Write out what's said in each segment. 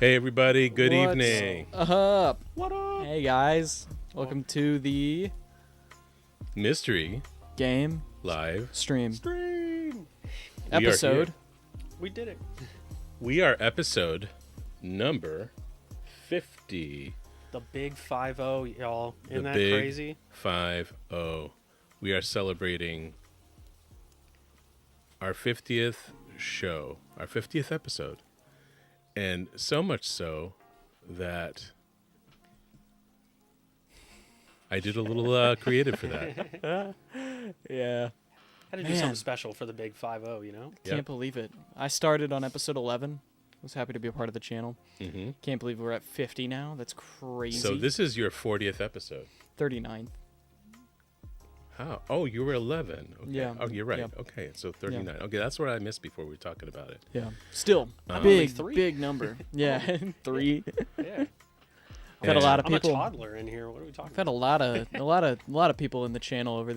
Hey everybody, good What's evening. up? What up? Hey guys, welcome to the Mystery game Live stream Stream. We are episode. here. We did it. We are episode number 50. The big 5-0, y'all. Isn't The that big crazy? 5-0. We are celebrating our 50th show, our 50th episode. And so much so that I did a little creative for that. Yeah, Had to do Man. something special for the big 5-0, you know? Yep. can't believe it. I started on episode 11. Was happy to be a part of the channel. hmm Can't believe we're at 50 now. That's crazy. So this is your 40th episode. 39th. How? Oh, you were 11. Okay. Yeah. Oh, you're right. Yep. Okay, so 39. Okay, that's what I missed before we were talking about it. Yeah. Still I'm only big, 3. big number. Yeah, 3. Yeah. I've had a lot of I'm people. a toddler in here. What are we talking I've had a lot of people in the channel over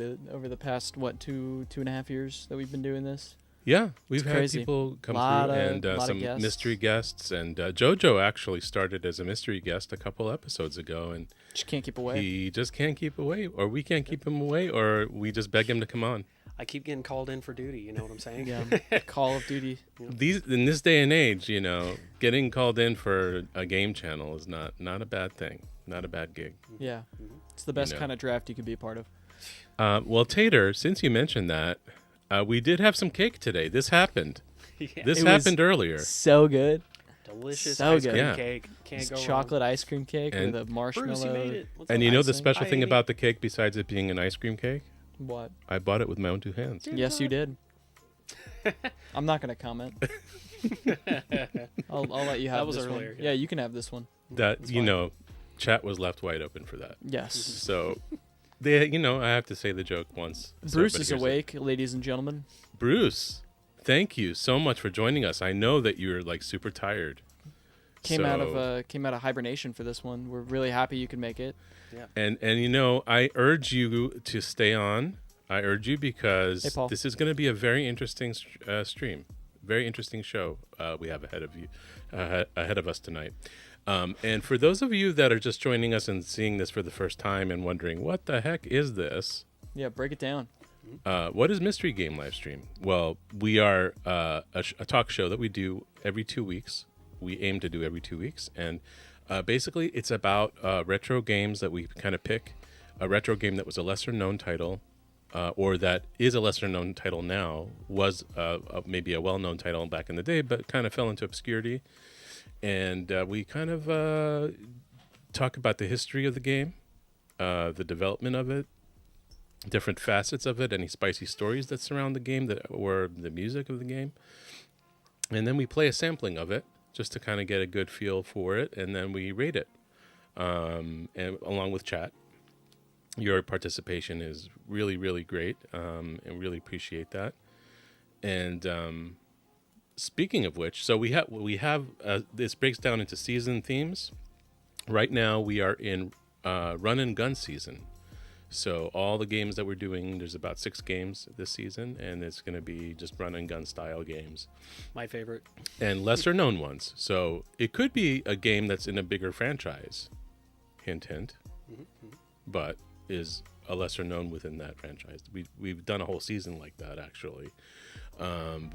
the past two and a half years that we've been doing this. Yeah, we've It's had crazy. people come Lot through of- and lot of some guests. mystery guests. And JoJo actually started as a mystery guest a couple episodes ago, and Just can't keep away. he just can't keep away, or we can't keep him away, or we just beg him to come on. I keep getting called in for duty, you know what I'm saying? Yeah. Call of Duty. In this day and age, getting called in for a game channel is not a bad thing, not a bad gig. Yeah. It's the best know. kind of draft you could be a part of. Well, Tater, since you mentioned that, we did have some cake today. This happened. Yeah. This It was happened earlier. So good. Delicious So ice good. cream Yeah. cake. Can't It's go chocolate ice cream cake And- with a wrong. Bruce, you made marshmallow. it. What's And up? you know the icing. special thing I- about the cake, besides it being an ice cream cake? What? I bought it with my own 2 hands. Yes, you did. I'm not gonna comment. I'll let you have That was this earlier, one. yeah. Yeah, you can have this one. That It's you fine. know, chat was left wide open for that. Yes. So, I have to say the joke once. so Bruce everybody is hears it. awake, ladies and gentlemen. Bruce, thank you so much for joining us. I know that you're like super tired. Came out So- of hibernation for this one. We're really happy you could make it. and I urge you to stay on. I urge you because Hey, Paul. this is going to be a very interesting stream, very interesting show we have ahead of us tonight. And for those of you that are just joining us and seeing this for the first time and wondering what the heck is this, Yeah, break it down. what is Mystery Game Livestream? Well, we are a talk show that we do every 2 weeks. We aim to do every 2 weeks, and basically it's about retro games that we kind of pick. A retro game that was a lesser known title, or that is a lesser known title now, was maybe a well known title back in the day, but kind of fell into obscurity. And we kind of talk about the history of the game, the development of it, different facets of it, any spicy stories that surround the game, or the music of the game. And then we play a sampling of it just to kind of get a good feel for it, and then we rate it, and along with chat. Your participation is really, really great, and really appreciate that. And speaking of which, so we have this breaks down into season themes. Right now we are in run and gun season. So all the games that we're doing, there's about 6 games this season, and it's going to be just run and gun style games My favorite. and lesser known ones. So it could be a game that's in a bigger franchise, hint, hint, but is a lesser known within that franchise. We've done a whole season like that, actually.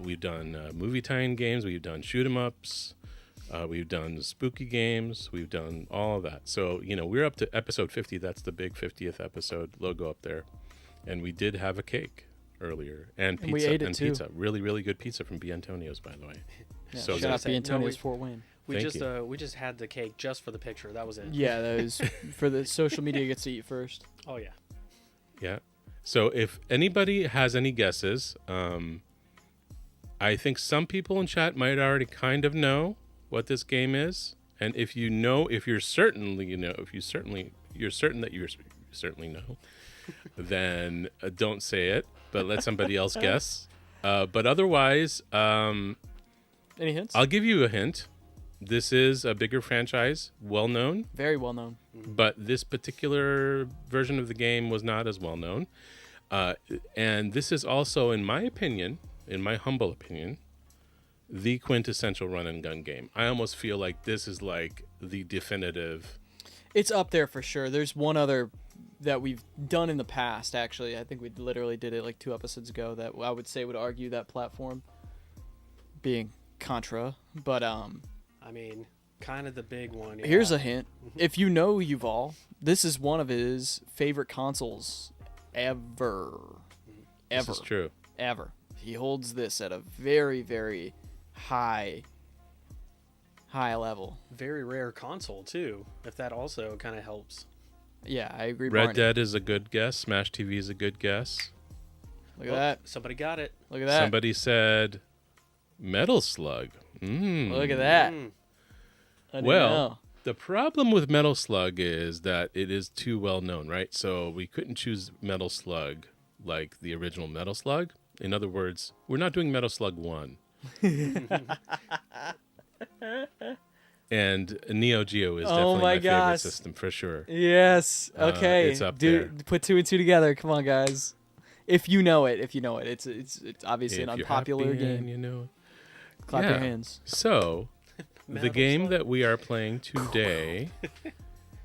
We've done movie tie-in games. We've done shoot 'em ups. We've done spooky games. We've done all of that. So, we're up to episode 50. That's the big 50th episode logo up there. And we did have a cake earlier. And pizza. And we ate it too. Pizza. Really, really good pizza from B. Antonio's, by the way. Yeah, So shout good. out to Antonio's No, Fort Wayne. We Thank we just had the cake just for the picture. That was it. Yeah, that was for the social media gets to eat first. Oh, yeah. Yeah. So if anybody has any guesses, I think some people in chat might already kind of know what this game is. And if you're certain that you certainly know, then don't say it, but let somebody else guess. But otherwise, Any hints? I'll give you a hint. This is a bigger franchise, well known. Very well known. But this particular version of the game was not as well known. And this is also, in my humble opinion, the quintessential run and gun game. I almost feel like this is like the definitive. It's up there for sure. There's one other that we've done in the past, actually. I think we literally did it like 2 episodes ago that I would say would argue that platform being Contra. But I mean, kind of the big one. Yeah. here's a hint. If you know Yuval, this is one of his favorite consoles ever. This is true. Ever. He holds this at a very, very high level. Very rare console too, if that also kind of helps. Yeah, I agree. Red Barney. Dead is a good guess. Smash TV is a good guess. Look at that. Somebody got it. Look at that. Somebody said Metal Slug. Look at that. Mm. I didn't Well, know. the problem with Metal Slug is that it is too well known, right? So we couldn't choose Metal Slug like the original Metal Slug. In other words, we're not doing Metal Slug 1. And Neo Geo is definitely my favorite gosh. system for sure. Yes. Okay. it's up Put 2 and 2 together. Come on, guys. If you know it, it's obviously an If you're unpopular happy and game. you know. Clap your Yeah. hands. So, the Metal game Slug. that we are playing today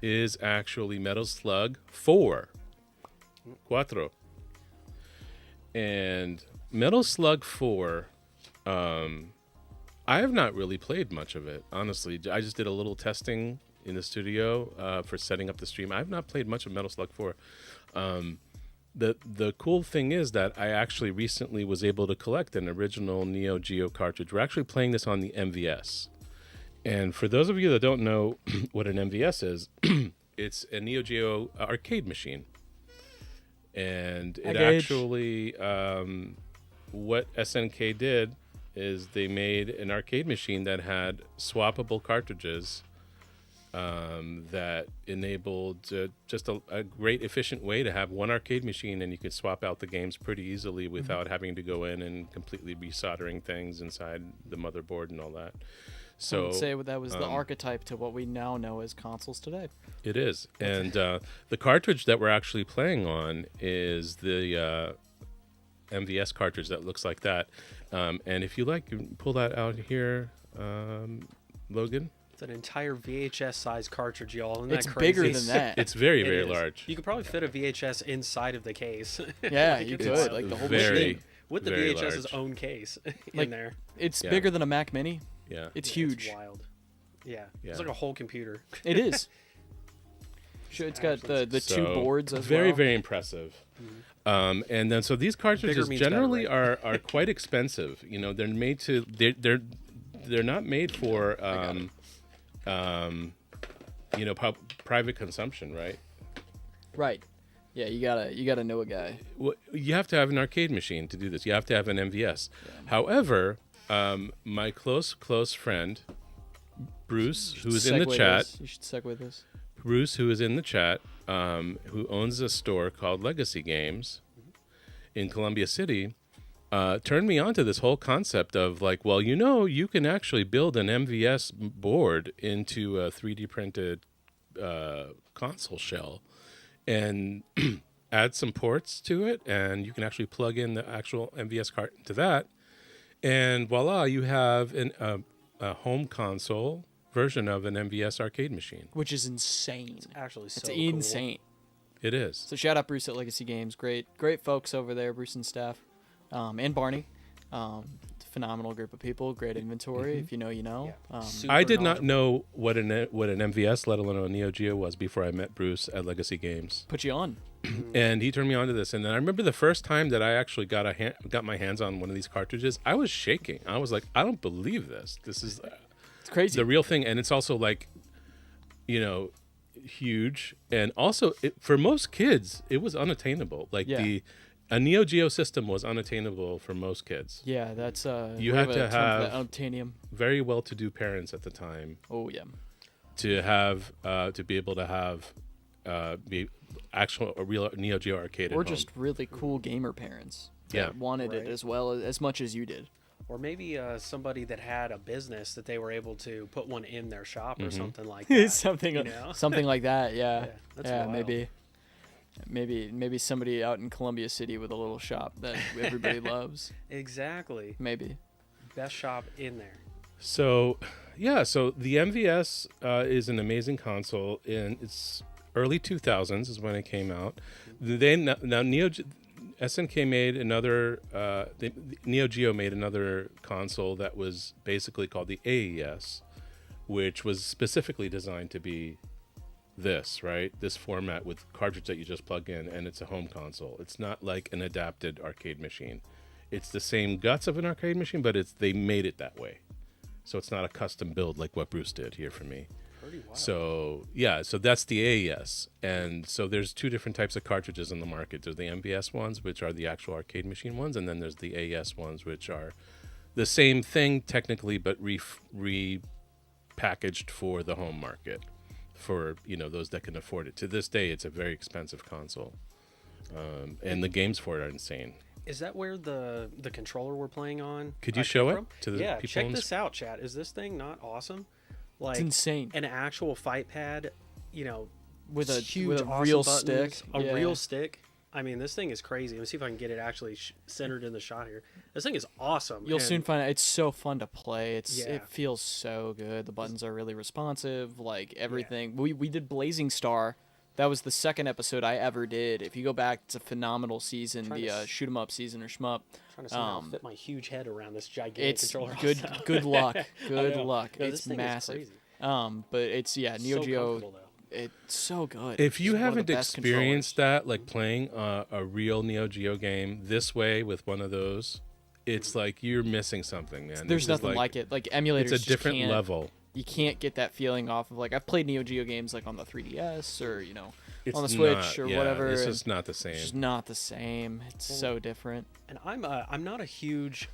is actually Metal Slug 4. Cuatro. And Metal Slug 4, I have not really played much of it, honestly. I just did a little testing in the studio for setting up the stream. I have not played much of Metal Slug 4. The cool thing is that I actually recently was able to collect an original Neo Geo cartridge. We're actually playing this on the MVS. And for those of you that don't know what an MVS is, it's a Neo Geo arcade machine. And it actually, what SNK did is they made an arcade machine that had swappable cartridges that enabled just a great efficient way to have one arcade machine, and you could swap out the games pretty easily without having to go in and completely resoldering things inside the motherboard and all that. I So would say that was the archetype to what we now know as consoles today. it is. And the cartridge that we're actually playing on is the MVS cartridge that looks like that. And if you like, you can pull that out here, Logan. It's an entire VHS size cartridge, y'all. Isn't It's that crazy? bigger than that. It's very, It very is. large. You could probably fit a VHS inside of the case. Yeah, Like, you it's could. wild. Like the whole Very, machine. With the very VHS's large. own case Like- in there. It's Yeah. bigger than a Mac Mini. Yeah. It's Yeah, huge. It's wild. Yeah. Yeah. It's like a whole computer. It is. Sure, it's got the two So, boards as very, well. very impressive. And then so these cartridges means better, generally right? are quite expensive. You know, they're made to they're not made for you know, private consumption, right? Right. Yeah, you gotta know a guy. Well, you have to have an arcade machine to do this. You have to have an MVS. However, my close friend Bruce, who is in the Segue chat, this. You should segue this. Bruce, who is in the chat, who owns a store called Legacy Games in Columbia City, turned me on to this whole concept of like, well, you know, you can actually build an MVS board into a 3D printed console shell and add some ports to it, and you can actually plug in the actual MVS cart into that, and voila, you have a home console version of an MVS arcade machine. Which is insane. Actually, so It's cool. insane. It is. So shout out Bruce at Legacy Games. Great folks over there, Bruce and staff, and Barney. Phenomenal group of people. Great inventory. If you know, you know. Super I did not knowledgeable. know what an MVS, let alone a Neo Geo, was before I met Bruce at Legacy Games, Put you on. and he turned me on to this. And then I remember the first time that I actually got my hands on one of these cartridges, I was shaking. I was like, I don't believe this. This is It's crazy. the real thing, and it's also like, you know, huge, and also for most kids, it was unattainable. Like Yeah. a Neo Geo system was unattainable for most kids. Yeah, that's You we had a to term for have- that, unobtainium. Very well-to-do parents at the time Oh yeah. to have to be able to have be actual a real Neo Geo arcade at Or home. just really cool gamer parents. Yeah. That wanted Right. it as well as much as you did. Or maybe somebody that had a business that they were able to put one in their shop Mm-hmm. or something like that. something you know? something like that. Yeah. Yeah, that's yeah. wild. Maybe somebody out in Columbia City with a little shop that everybody loves. Exactly. Maybe. best shop in there. So, yeah, so the MVS is an amazing console, and it's early 2000s is when it came out. Then now SNK made another. Neo Geo made another console that was basically called the AES, which was specifically designed to be this format with cartridge that you just plug in, and it's a home console. It's not like an adapted arcade machine. It's the same guts of an arcade machine, but they made it that way. So it's not a custom build like what Bruce did here for me. Pretty wild. So yeah, so that's the AES, and so there's two different types of cartridges in the market. There's the MVS ones, which are the actual arcade machine ones, and then there's the AES ones, which are the same thing technically, but repackaged for the home market, for those that can afford it. To this day, it's a very expensive console, and the games for it are insane. Is that where the controller we're playing on? Could you show it from? to the Yeah, people? check this out, chat. Is this thing not awesome? Like, It's insane. An actual fight pad, With a huge with a real awesome buttons, stick. a Yeah. real stick. I mean, this thing is crazy. Let's see if I can get it actually centered in the shot here. This thing is awesome. You'll and soon find out it's so fun to play. Yeah. It feels so good. The buttons are really responsive. Like everything. We did Blazing Star. That was the second episode I ever did. If you go back, it's a phenomenal season. Trying The to shoot 'em up season or shmup. trying to somehow fit my huge head around this gigantic It's controller. good. Good luck. I Good know. luck. No, this It's thing is massive. crazy. But it's Neo So Geo. comfortable, though. It's so good. If you It's one of the haven't best experienced controllers. that, like playing a real Neo Geo game this way with one of those, it's like you're missing something, man. There's This is nothing like it. Like emulators, It's a just different can't- level. You can't get that feeling off of like I've played Neo Geo games like on the 3DS or It's on the Switch not, or yeah, whatever. It's and just not the same. It's just not the same. It's so different. And I'm not a huge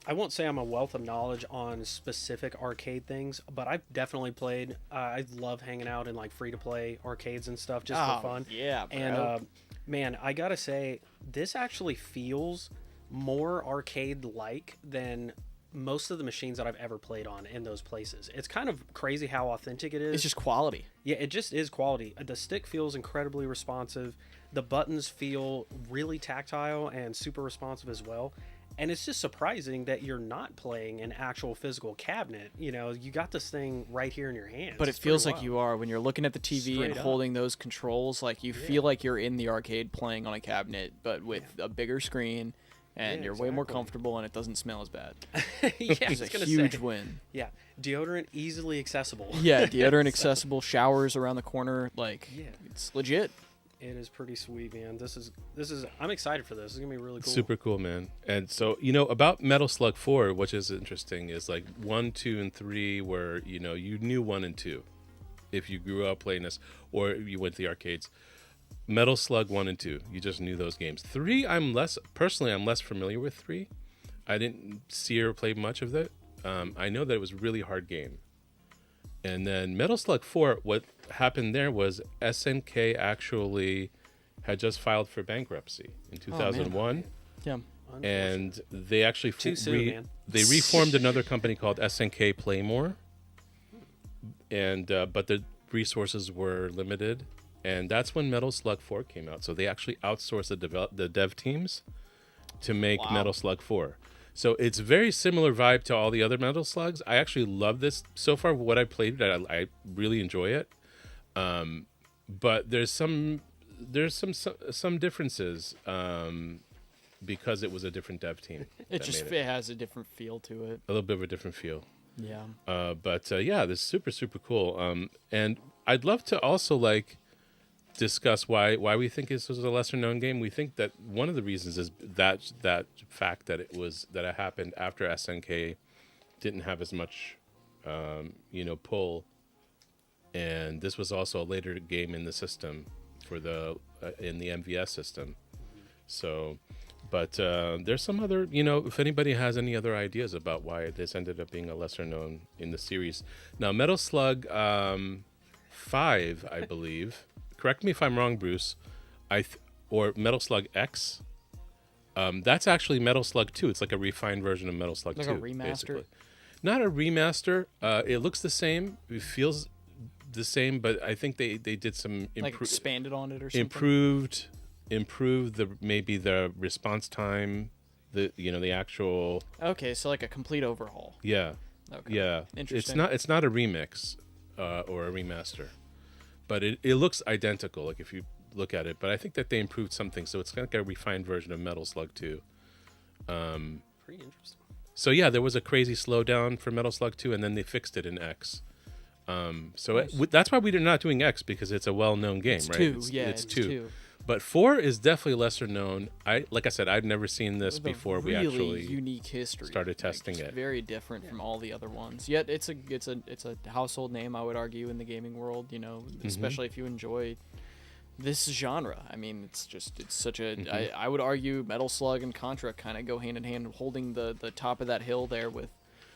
I won't say I'm a wealth of knowledge on specific arcade things, but I've definitely played. I love hanging out in like free to play arcades and stuff just for fun. Yeah, bro. And man, I gotta say, this actually feels more arcade like than most of the machines that I've ever played on in those places. It's kind of crazy how authentic it is. It's just quality. Yeah, it just is quality. The stick feels incredibly responsive. The buttons feel really tactile and super responsive as well. And it's just surprising that you're not playing an actual physical cabinet. You got this thing right here in your hands. But it It's pretty feels like wild. you are when you're looking at the TV Straight and up. holding those controls. Like you feel like you're in the arcade playing on a cabinet, but with a bigger screen, and Yeah, you're way more exactly. comfortable, and it doesn't smell as bad. Yeah, It's it's a gonna huge say. win. Yeah, deodorant easily accessible. Yeah, deodorant accessible, showers around the corner. Like Yeah. it's legit. It is pretty sweet, man. This is. I'm excited for this. This is gonna be really cool. Super cool, man. And so, about Metal Slug 4, which is interesting, is like 1, 2, and 3 were, you knew 1 and 2 if you grew up playing this or you went to the arcades. Metal Slug 1 and 2, you just knew those games. 3, I'm less familiar with 3. I didn't see or play much of that. I know that it was a really hard game. And then Metal Slug 4, what happened there was SNK actually had just filed for bankruptcy in 2001. Yeah. And they actually Too soon, man. they reformed another company called SNK Playmore, and but the resources were limited, and that's when Metal Slug 4 came out. So they actually outsourced the dev teams to make Metal Slug 4. So it's very similar vibe to all the other Metal Slugs. I actually love this so far. What I played, I really enjoy it. But there's some differences because it was a different dev team. It just it has a different feel to it. A little bit of a different feel. Yeah. But yeah, this is super, super cool. And I'd love to also discuss why we think this was a lesser known game. We think that one of the reasons is that fact that it happened after SNK didn't have as much pull, and this was also a later game in the system for in the MVS system. So, but there's some other, if anybody has any other ideas about why this ended up being a lesser known in the series. Now, Metal Slug 5, I believe. Correct me if I'm wrong, Bruce. Or Metal Slug X. That's actually Metal Slug 2. It's like a refined version of Metal Slug 2. Like a remaster? Basically. Not a remaster. It looks the same. It feels the same, but I think they did some Like expanded on it or something. improved the response time the actual. Okay, so like a complete overhaul. Yeah. Okay. Yeah. Interesting. It's not a remix or a remaster, but it looks identical. Like if you look at it, but I think that they improved something, so it's like a refined version of Metal Slug 2. Pretty interesting. So yeah, there was a crazy slowdown for Metal Slug 2, and then they fixed it in X. That's why we're not doing X, because it's a well-known game, It's right? 2, It's it's 2. 2. But 4 is definitely lesser known. Like I said, I've never seen this With a before we really actually unique history. started testing it's it. Very different from all the other ones. Yet it's a household name, I would argue, in the gaming world. You know, especially if you enjoy this genre. I mean, it's such a. I would argue Metal Slug and Contra kind of go hand in hand, holding the top of that hill there with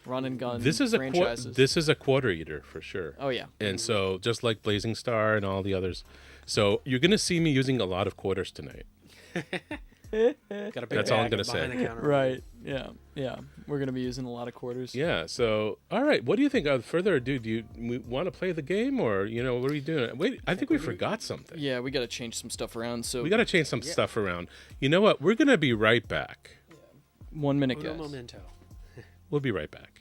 run and gun franchises. This is a quarter eater for sure. Oh yeah. And so just like Blazing Star and all the others, so you're gonna see me using a lot of quarters tonight. Got a big That's all I'm bag gonna behind say. the counter. Right. Yeah. Yeah. We're gonna be using a lot of quarters. Yeah. So all right, what do you think? Further ado, do you want to play the game, or what are we doing? Wait, I think we forgot something. Yeah, we got to change some stuff around. So We got to change some stuff around. You know what? We're gonna be right back. 1 minute, Uno guys. momento. We'll be right back.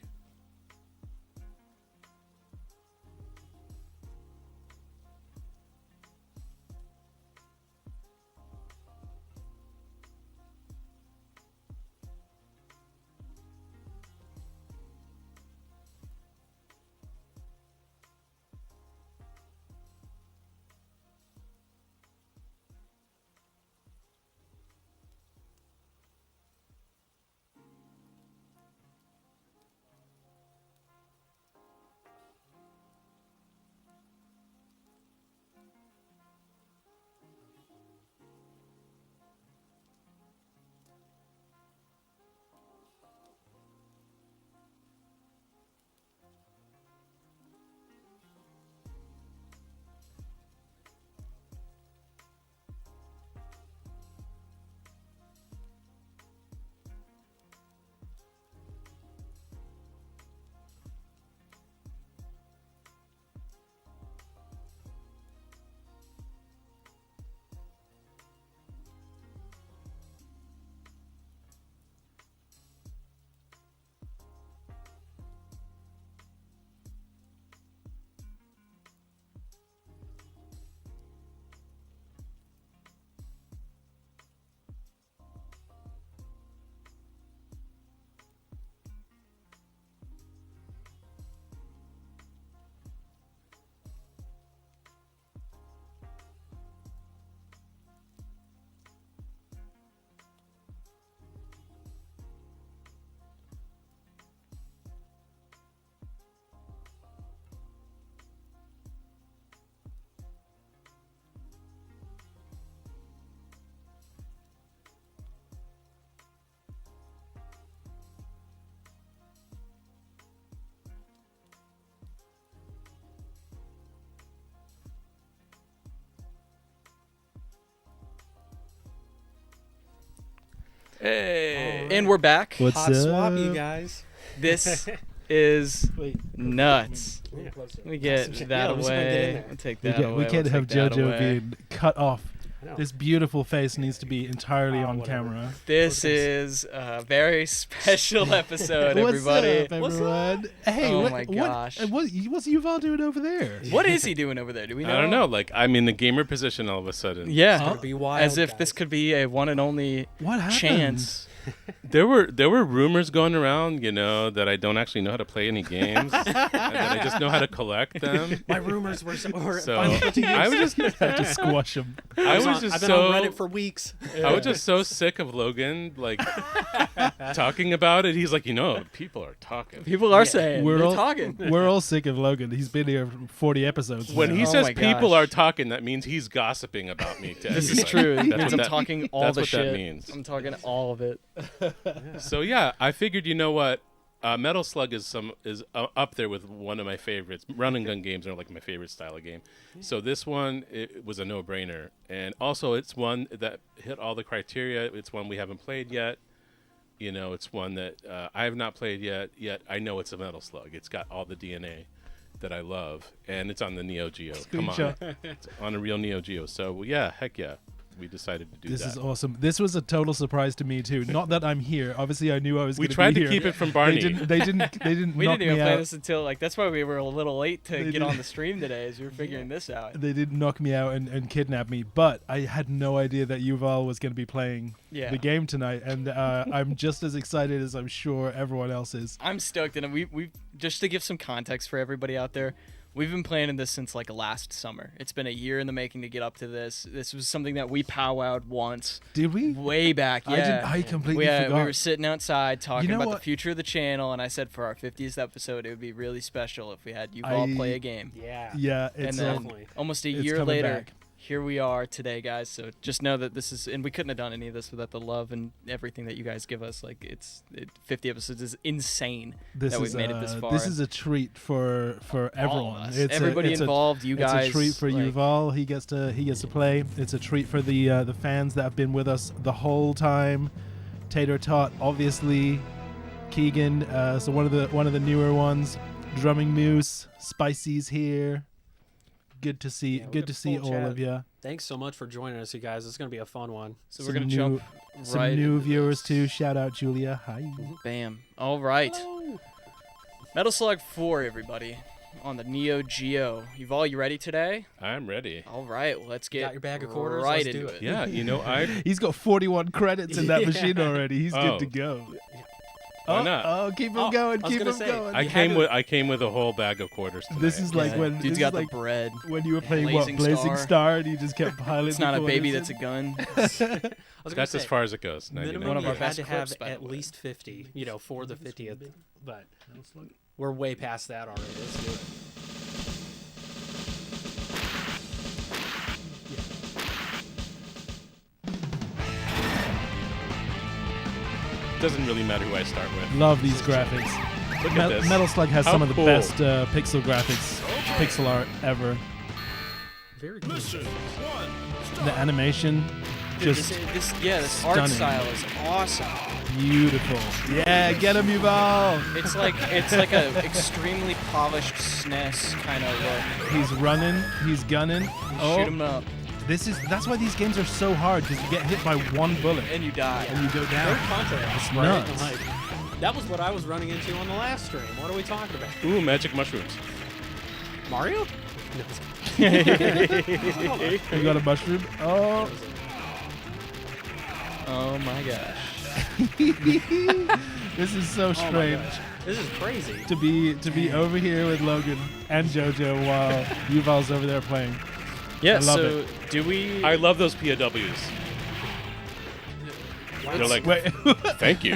Hey. And we're back. What's Hot swap, up? you guys. This is Wait, nuts. Yeah. Let me get Yeah, that we're just gonna get in away. there. We'll take we that can't, away. we can't We'll have take that JoJo away. being cut off. I know. This beautiful face needs to be entirely on whatever. camera. This is a very special episode, everybody. What's up, everyone? Hey, Oh what, my what- gosh. what's Yuval doing over there? What is he doing over there? Do we know? I don't know. Like I'm in the gamer position all of a sudden. Yeah. Gonna be wild, As if guys. this could be a one and only What happened? chance. There were rumors going around, that I don't actually know how to play any games, and that I just know how to collect them. My rumors were So finally put to use. I was just Had to squash him. I was I've just been so on Reddit for weeks. I was just so sick of Logan talking about it. He's like, people are talking. People are saying We're they're all talking. We're all sick of Logan. He's been here for 40 episodes. When now. he Oh says my people gosh. are talking, that means he's gossiping about me. To This is everybody. true. It That's means what I'm that- talking all that's the what shit. that means. I'm talking all of it. So yeah, I figured, what, Metal Slug is up there with one of my favorites. Run and gun games are like my favorite style of game. So this one, it was a no-brainer, and also it's one that hit all the criteria. It's one we haven't played yet. It's one that I have not played yet. Yet I know it's a Metal Slug. It's got all the DNA that I love, and it's on the Neo Geo. Come on, Screenshot. it's on a real Neo Geo. So yeah, heck yeah. we decided to do This that. is awesome. This was a total surprise to me too. Not that I'm here. Obviously, I knew I was We going tried be to here. keep it from Barney. They didn't We knock didn't even me play out. this until like that's why we were a little late to They get on did. the stream today as we were figuring this out. They didn't knock me out and kidnap me, but I had no idea that Yuval was going to be playing Yeah. the game tonight, and I'm just as excited as I'm sure everyone else is. I'm stoked, and we just to give some context for everybody out there, we've been planning this since like last summer. It's been a year in the making to get up to this. This was something that we powwowed once, Did we? way back. Yeah, I completely we forgot. were sitting outside talking You know about what? the future of the channel, and I said for our 50th episode, it would be really special if we had you all play a game. Yeah. Yeah, And it's then definitely. almost a it's year coming later, back. here we are today, guys. So just know that this is, and we couldn't have done any of this without the love and everything that you guys give us. Like 50 episodes is insane this that is we've made it this far. This is a treat for All of everyone. us. It's Everybody involved, you guys. It's a treat for like, Yuval. He gets to play. It's a treat for the fans that have been with us the whole time. Tater Tot, obviously. Keegan, so one of the newer ones. Drumming Moose, Spicy's here. Good to see. Yeah, we good got to a see full all chat. of you. Thanks so much for joining us, you guys. It's going to be a fun one. So we're gonna jump Some right new into viewers this. too. Shout out Julia. Hi. Bam. All right. Metal Slug 4, everybody, on the Neo Geo. Yuval, you ready today? I'm ready. All right. Well, let's get Got your bag of quarters? right Let's into do it. Yeah, you know, I He's got 41 credits in that Yeah. machine already. He's Oh. good to go. Why oh, not? Oh, keep him Oh, going. I was Keep gonna him say, going. I You came had to- with I came with a whole bag of quarters tonight. This is like Yeah. when Dude's this got is like the bread. when you were playing Blazing Blazing Star. Star and you just kept piling. It's the not a quarters baby, in. that's a gun. I was gonna That's say, as far as it goes. minimum 99. One of you our had best to clips, have by the at way. least 50, for the 50th. But we're way past that already. Let's do it. Doesn't really matter who I start with. Love these graphics. Look at this. Metal Slug has How some of the cool. best pixel graphics, pixel art ever. Very cool. The animation, Dude, just this art stunning. style is awesome. beautiful. Yeah, get him, Yuval. It's like a extremely polished SNES kind of look. He's running. He's gunning. Shoot 'em up, That's why these games are so hard, because you get hit by one bullet and you die. and you go Very down. contrast, It's right? nuts. Like, that was what I was running into on the last stream. What are we talking about? Ooh, magic mushrooms. Mario? No, You got a mushroom? Oh, Oh my gosh. this is so oh my strange gosh. This is crazy. to be over here with Logan and JoJo while Yuval's over there playing. Yeah. I love So do we? I love those POWs. They're like, Wait, thank you.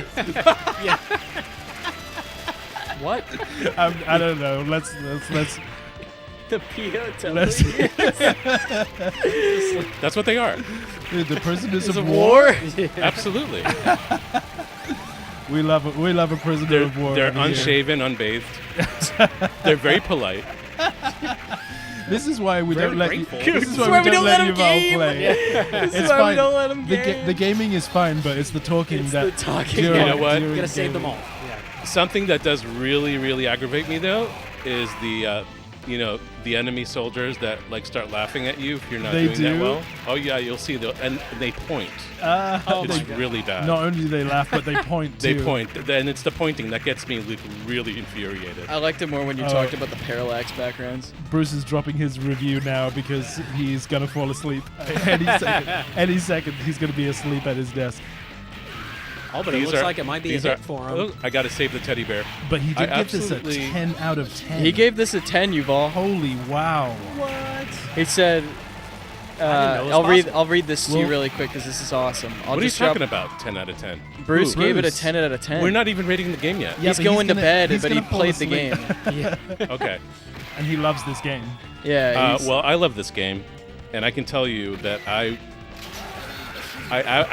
what? I don't know. Let's The POW. let's. That's what they are. The prisoners Is of a war. war? Absolutely. We love a prisoner They're, of war. they're over here. unshaven, unbathed. They're very polite. This is why we Very don't let grateful. you. This is why we don't let him Yuval game. play. This It's is why fine. we don't let him The, game. the gaming is fine, but it's the talking It's that. the talking. during- You know what? during Gotta save them gaming. all. Yeah. Something that does really, really aggravate me though is the, the enemy soldiers that like start laughing at you if you're not They doing that do? well. Oh yeah, you'll see and they point. Oh It's my God. really bad. Not only do they laugh, but they point They too. point, and it's the pointing that gets me like, really infuriated. I liked it more when you talked about the parallax backgrounds. Bruce is dropping his review now because he's gonna fall asleep any second. Any second, he's gonna be asleep at his desk. Oh, but it looks like it might be a hit for him. Oh, I gotta save the teddy bear. But he did I give this a absolutely- 10 out of 10. He gave this a 10, Yuval. Holy wow! What? He said, know it was I'll read this to you Well- really quick because this is awesome. I'll What are you just drop- talking about? 10 out of 10. Bruce Ooh, gave it a Bruce. 10 out of 10. We're not even rating the game yet. Yeah, He's but going to gonna- bed, he's but he gonna fall played the asleep. game. Yeah. Okay. And he loves this game. Yeah. he's- Well, I love this game, and I can tell you that I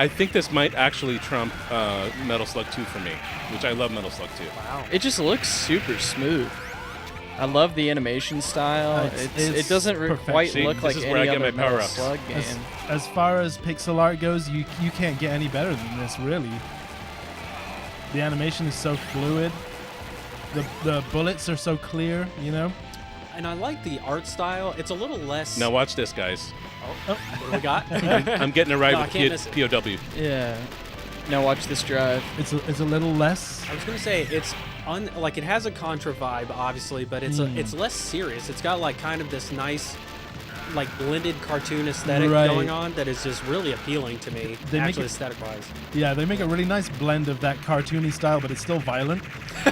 think this might actually trump Metal Slug 2 for me, which I love Metal Slug 2. Wow. it just looks super smooth. I love the animation style. It's It doesn't perfect. quite See, look this like is any where I get other my Metal power-ups. Slug game. As far as pixel art goes, you can't get any better than this, really. The animation is so fluid. The bullets are so clear, you know? And I like the art style. It's a little less. Now watch this, guys. Oh, what do we got? I'm getting a ride No, I with can't miss it. POW. Yeah. Now watch this drive. It's a little less. I was gonna say it's like it has a Contra vibe, obviously, but it's less serious. It's got like kind of this nice, like blended cartoon aesthetic Right. going on that is just really appealing to me. They make actually, it- aesthetic-wise. Yeah, they make a really nice blend of that cartoony style, but it's still violent.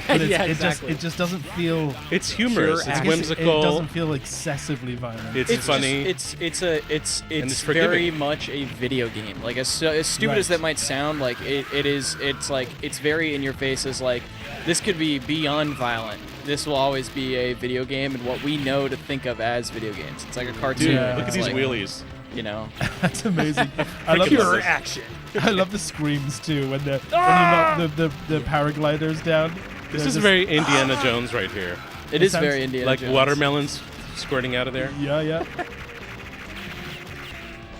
But Yeah, it exactly. just doesn't feel. It's humorous. Pure It's action. whimsical. It doesn't feel excessively violent. It's funny. It's it's very forgiving. much a video game. Like as stupid as Right. that might sound, like it's like it's very in your face. As like this could be beyond violent. This will always be a video game and what we know to think of as video games. It's like a cartoon. Dude, Yeah. look at It's these like, wheelies. You know. That's amazing. I love Freaking Pure love action. I love the screams too when you knock the paragliders down. This They're is just- very Indiana Jones right here. It is sounds very Indiana Like Jones. watermelons squirting out of there. Yeah.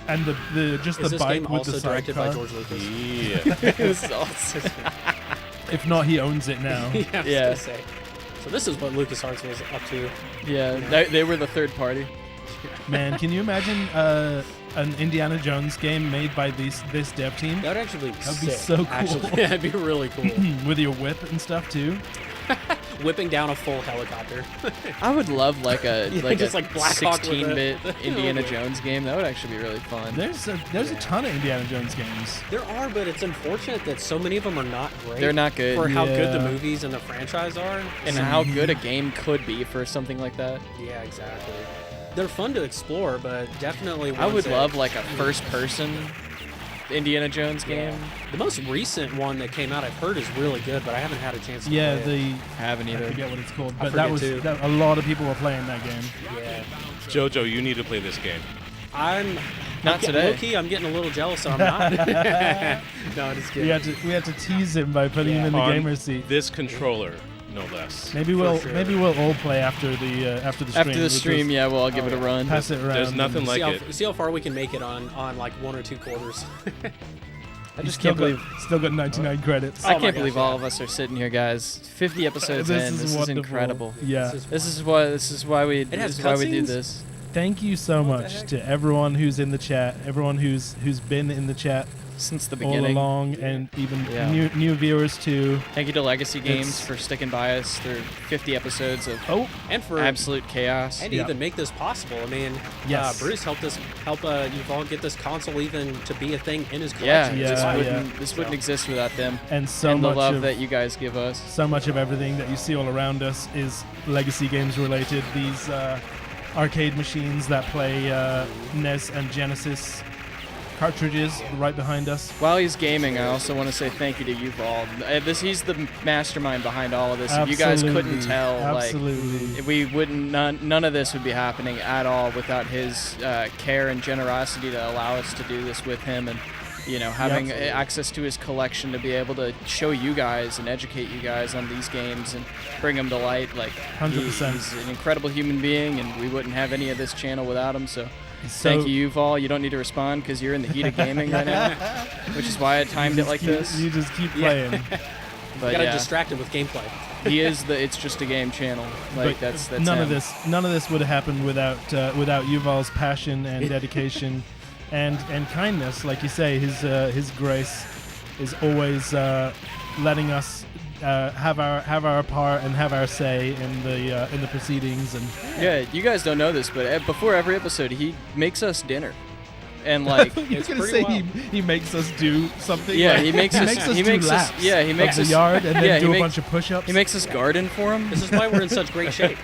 And the just Is the this bike game with also the directed by sidecar. George Lucas? Yeah. This is awesome. If not, he owns it now. Yeah, I was Yeah. gonna say. So this is what LucasArts was up to. Yeah, they were the third party. Man, can you imagine an Indiana Jones game made by this dev team That would actually be That'd be sick, so cool. Actually. Yeah, it'd be really cool. with your whip and stuff too? Whipping down a full helicopter. I would love like a Yeah, like just a like Black Hawk with 16-bit it. Indiana Yeah. Jones game. That would actually be really fun. There's a ton of Indiana Jones games. There are, but it's unfortunate that so many of them are not great. They're not good. For how good the Yeah. movies and the franchise are. And how good a game could be for something like that. Yeah, exactly. They're fun to explore, but definitely I ones would that- love like a first-person Indiana Jones game. The most recent one that came out, I've heard, is really good, but I haven't had a chance to Yeah, play it. Haven't I either. forget what it's called, I but that forget was too. a lot of people were playing that game. Yeah. Jojo, you need to play this game. I'm Not today. Low-key, I'm getting a little jealous, so I'm not. No, just kidding. We had to tease him by putting him in the On gamer seat. This controller, no less. Maybe we'll all play after the stream. After the We'll stream, just yeah, well, I'll give it a run. pass it around. There's nothing and- like see, it. see how far we can make it on like 1 or 2 quarters. I He's just can't believe. still got 99 credits. I Oh my can't gosh, believe yeah. all of us are sitting here, guys. 50 episodes in. This is wonderful. incredible. Yeah. This is why we do has cutscenes? this. Thank you so What the much heck? to everyone who's in the chat, everyone who's been in the chat Since the all beginning. along, and even Yeah. new viewers too. Thank you to Legacy Games It's- for sticking by us through 50 episodes of Oh, And for absolute chaos. and to Yeah. even make this possible. I mean, Yes. Bruce help Yuval get this console even to be a thing in his Yeah, collection. Yeah, this yeah. wouldn't exist without them. and so and the much love of that you guys give us. so much of everything that you see all around us is Legacy Games related. These arcade machines that play NES and Genesis cartridges right behind us. While he's gaming, I also want to say thank you to Yuval. He's the mastermind behind all of this. If you guys couldn't tell, Absolutely. like we wouldn't, none of this would be happening at all without his care and generosity to allow us to do this with him, and having Yep. access to his collection to be able to show you guys and educate you guys on these games and bring them to light. Like 100%. he's an incredible human being, and we wouldn't have any of this channel without him. So. So- Thank you, Yuval. You don't need to respond because you're in the heat of gaming right now, which is why I timed it like this. You just keep playing. But You gotta yeah, distract him with gameplay. he is the It's Just a Game channel. Like But that's none him. of this would have happened without Yuval's passion and dedication and kindness. Like you say, his grace is always letting us have our part and have our say in the proceedings. And Yeah, you guys don't know this, but before every episode, he makes us dinner, and like. you're It's gonna pretty say wild. he makes us do something. Yeah, like- he makes us. He do makes us. laps Yeah, he makes of us. the yard and then yeah, do he a makes- bunch of push-ups. He makes us garden for him. This is why we're in such great shape.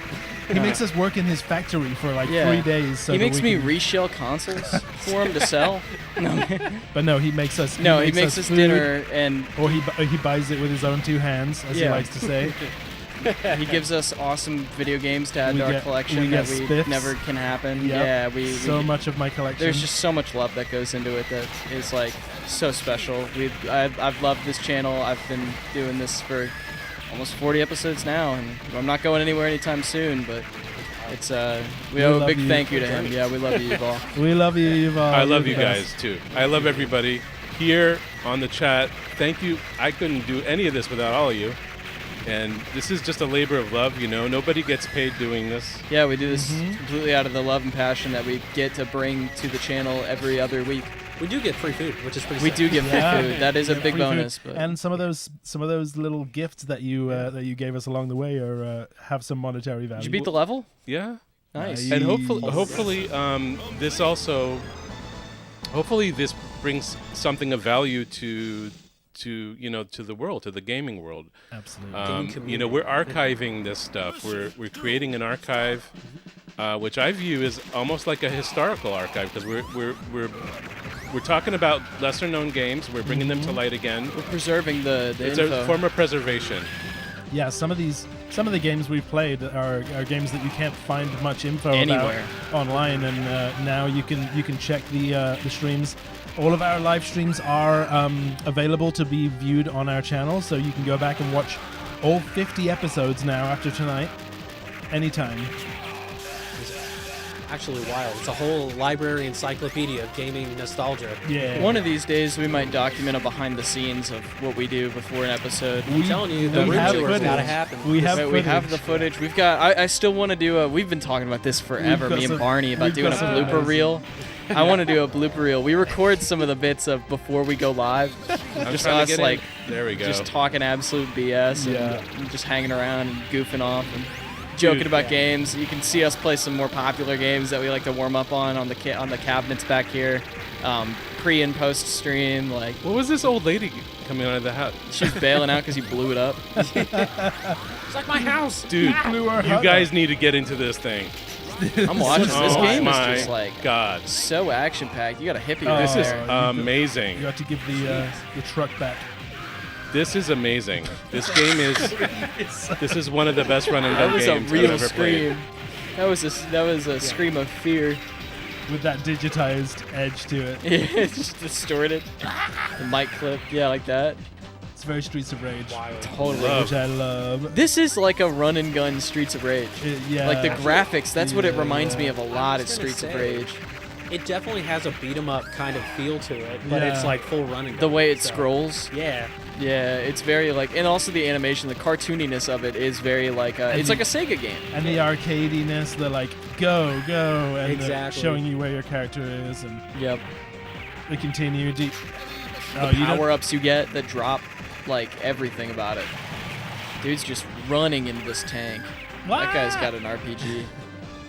He makes us work in his factory for like Yeah. 3 days. So he that makes we me can- reshell consoles for him to sell. No, But no, he makes us. no, he makes us food, dinner, and or he buys it with his own 2 hands, as he Yeah. likes to say. he gives us awesome video games to add We to our get- collection we that get we spiffs. never can happen. Yep. Yeah, we So much of my collection. There's just so much love that goes into it that is like so special. I've loved this channel. I've been doing this for almost 40 episodes now, and I'm not going anywhere anytime soon. But it's we We owe a love big you. thank you to him. Yeah, we love you, Yuval. We love you, Yuval. I love You're you the best. guys too. I love everybody here on the chat. Thank you. I couldn't do any of this without all of you. And this is just a labor of love, you know. Nobody gets paid doing this. Yeah, we do this completely out of the love and passion that we get to bring to the channel every other week. We do get free food, which is pretty We sick. do get free food. That is a big Free food. bonus. But And some of those little gifts that you gave us along the way are have some monetary value. did you beat the level? Yeah. Nice. And hopefully, this also, hopefully this brings something of value to the world, to the gaming world. Absolutely. You know, we're archiving this stuff. We're creating an archive, which I view as almost like a historical archive, because we're talking about lesser known games. We're bringing them to light again. We're preserving the It's info. a form of preservation. Yeah, some of the games we've played are games that you can't find much info Anywhere. about online, and now you can check the streams. All of our live streams are available to be viewed on our channel, so you can go back and watch all 50 episodes now after tonight, anytime. Actually wild. It's a whole library encyclopedia of gaming nostalgia. Yeah. One of these days, we might document a behind the scenes of what we do before an episode. I'm telling you, the we room have tour's footage. gotta happen. We have But we have the footage. footage. We've got. I still want to do. We've been talking about this forever. got Me and some- Barney about we've doing a got some blooper amazing- reel. I want to do a blooper reel. We record some of the bits of before we go live. I'm Just trying to us get like in. There we go. just talking absolute BS and just hanging around and goofing off and joking about games. You can see us play some more popular games that we like to warm up on the cabinets back here, pre and post stream. Like What was this old lady coming out of the house? she's bailing out because you blew it up. It's like my house. Dude, blew our you hut guys need to get into this thing. I'm watching. This Oh game is my just like God. so action packed. You got a hippie Oh, right This is there. amazing. You have to give the truck back. This is amazing. This game this is one of the best run and That gun was a games I've real ever scream. played. That was a scream of fear. With that digitized edge to it. It's just distorted. The mic clip, yeah, like that. It's very Streets of Rage. Totally. Love. Which I love. This is like a run and gun Streets of Rage. Yeah. Like the graphics, that's what it Yeah. reminds me of a lot. Is was gonna Streets of say. Rage. It definitely has a beat 'em up kind of feel to it, but Yeah. it's like full running. The way it scrolls. Yeah. Yeah, it's very like, and also the animation, the cartooniness of it is very like, it's like a Sega game. And the arcadiness, the like, go, and the Exactly. showing you where your character is, and Yep. the continue. The you don't- power ups you get that drop like everything about it. Dude's just running into this tank. That guy's got an RPG.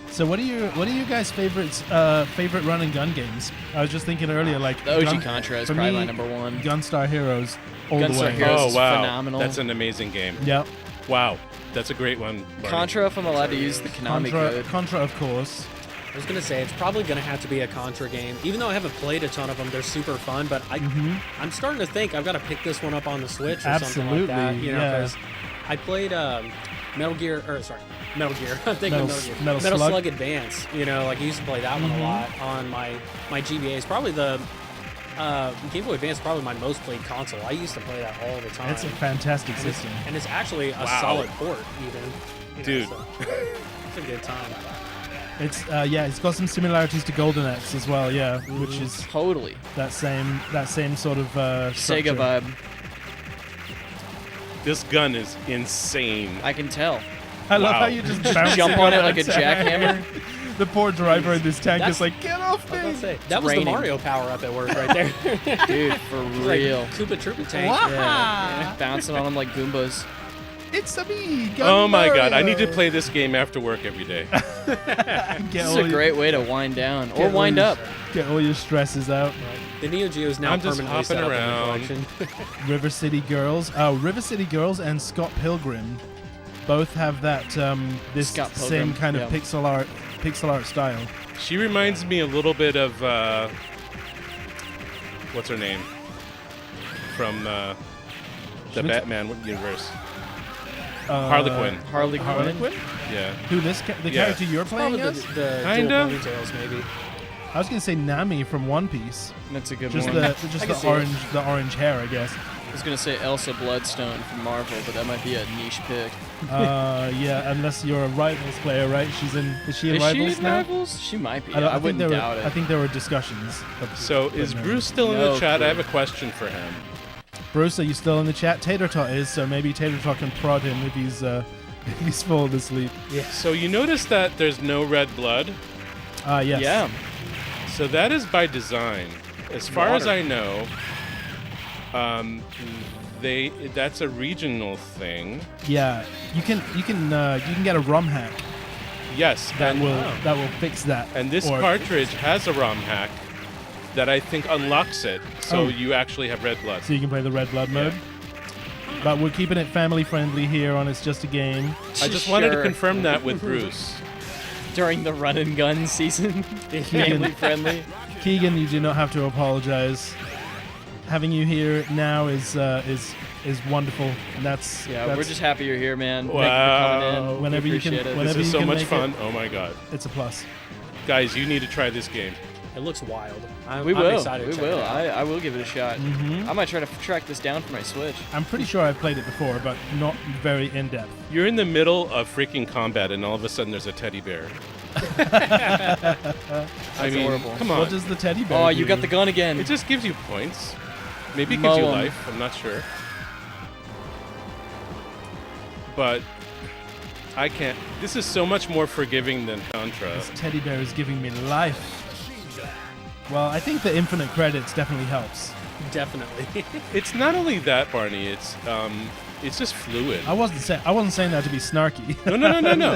So what are you guys' favorite run and gun games? I was just thinking earlier, like The OG Contra is for probably me, my number one. Gunstar Heroes all the Gunstar way. Heroes. Oh is wow, phenomenal. that's an amazing game. Yep. Wow, that's a great one. Barney. Contra, if I'm allowed to use the Konami code. Contra, of course. I was gonna say it's probably gonna have to be a Contra game. Even though I haven't played a ton of them, they're super fun. But I'm starting to think I've got to pick this one up on the Switch or something like that. Absolutely, You know, yeah. because I played Metal Gear. I'm thinking Metal- Metal Gear. Metal Metal Slug? Slug Advance. You know, like I used to play that one a lot on my GBAs. Probably the Game Boy Advance is probably my most played console. I used to play that all the time. It's a fantastic and it's, system. and it's actually a Wow. solid port, even. You know, Dude. so it's a good time. It's it's got some similarities to Golden Axe as well, yeah, which is Totally. that same sort of Sega structure. vibe. This gun is insane. I can tell. I love Wow. how you just bounce Jump it on it on like a its head. jackhammer. The poor driver in this tank That's- is like, get off I was me! gonna say, that was raining. the Mario power up at work right there. Dude, for Like, real. Koopa Troopa tank. Yeah. Bouncing on them like Goombas. It's a me! Oh my God, I need to play this game after work every day. This is a great way to wind down or wind up. Get all your stresses out. The Neo Geo is now I'm just permanently set hopping up around. in the collection. River City Girls. Oh, River City Girls and Scott Pilgrim both have that this Scott same Pilgrim, kind of yeah. pixel art style. She reminds me a little bit of what's her name from the Batman universe. Harley Quinn. Harley Harley Quinn. Quinn? Yeah. Who the Yeah. character you're playing Probably as? the Kinda. dual ponytails, maybe. I was gonna say Nami from One Piece. That's a good Just one. the I can see the orange hair, I guess. I was gonna say Elsa Bloodstone from Marvel, but that might be a niche pick. Yeah, unless you're a Rivals player, right? Is she in Is Rivals she in now? Rivals? She might be. I I, think wouldn't there doubt were, it. I think there were discussions. So is Bruce still in No the chat? clue. I have a question for him. Bruce, are you still in the chat? Tater Tot is, so maybe Tater Tot can prod him if he's if he's falling asleep. Yeah. So you notice that there's no red blood. Yes. Yeah. So that is by design. As far as I know, that's a regional thing. Yeah. You can get a ROM hack Yes, that and, will fix that. and this Or- cartridge has a ROM hack that I think unlocks it, so Oh. you actually have red blood. so you can play the red blood mode. But we're keeping it family friendly here on It's Just a Game. I just wanted to Sure. confirm that with Bruce. During the run and gun season, family friendly. Keegan, you do not have to apologize. Having you here now is wonderful. And that's Yeah, we're just happy you're here, man. Wow. Thank you for coming in. Whenever We you can- appreciate it. whenever This is you so can much make fun. Oh my god. it's a plus. Guys, you need to try this game. It looks wild. I'm We will. excited We to check will. it out. I will give it a shot. Mhm. I might try to track this down for my Switch. I'm pretty sure I've played it before, but not very in depth. You're in the middle of freaking combat, and all of a sudden there's a teddy bear. I mean, horrible. come on. What does the teddy bear Oh, do? you got the gun again. It just gives you points. Maybe it gives you Mow 'em. life. I'm not sure. But I can't. This is so much more forgiving than Contra. This teddy bear is giving me life. Well, I think the infinite credits definitely helps. Definitely. It's not only that, Barney. It's just fluid. I wasn't saying that to be snarky. No.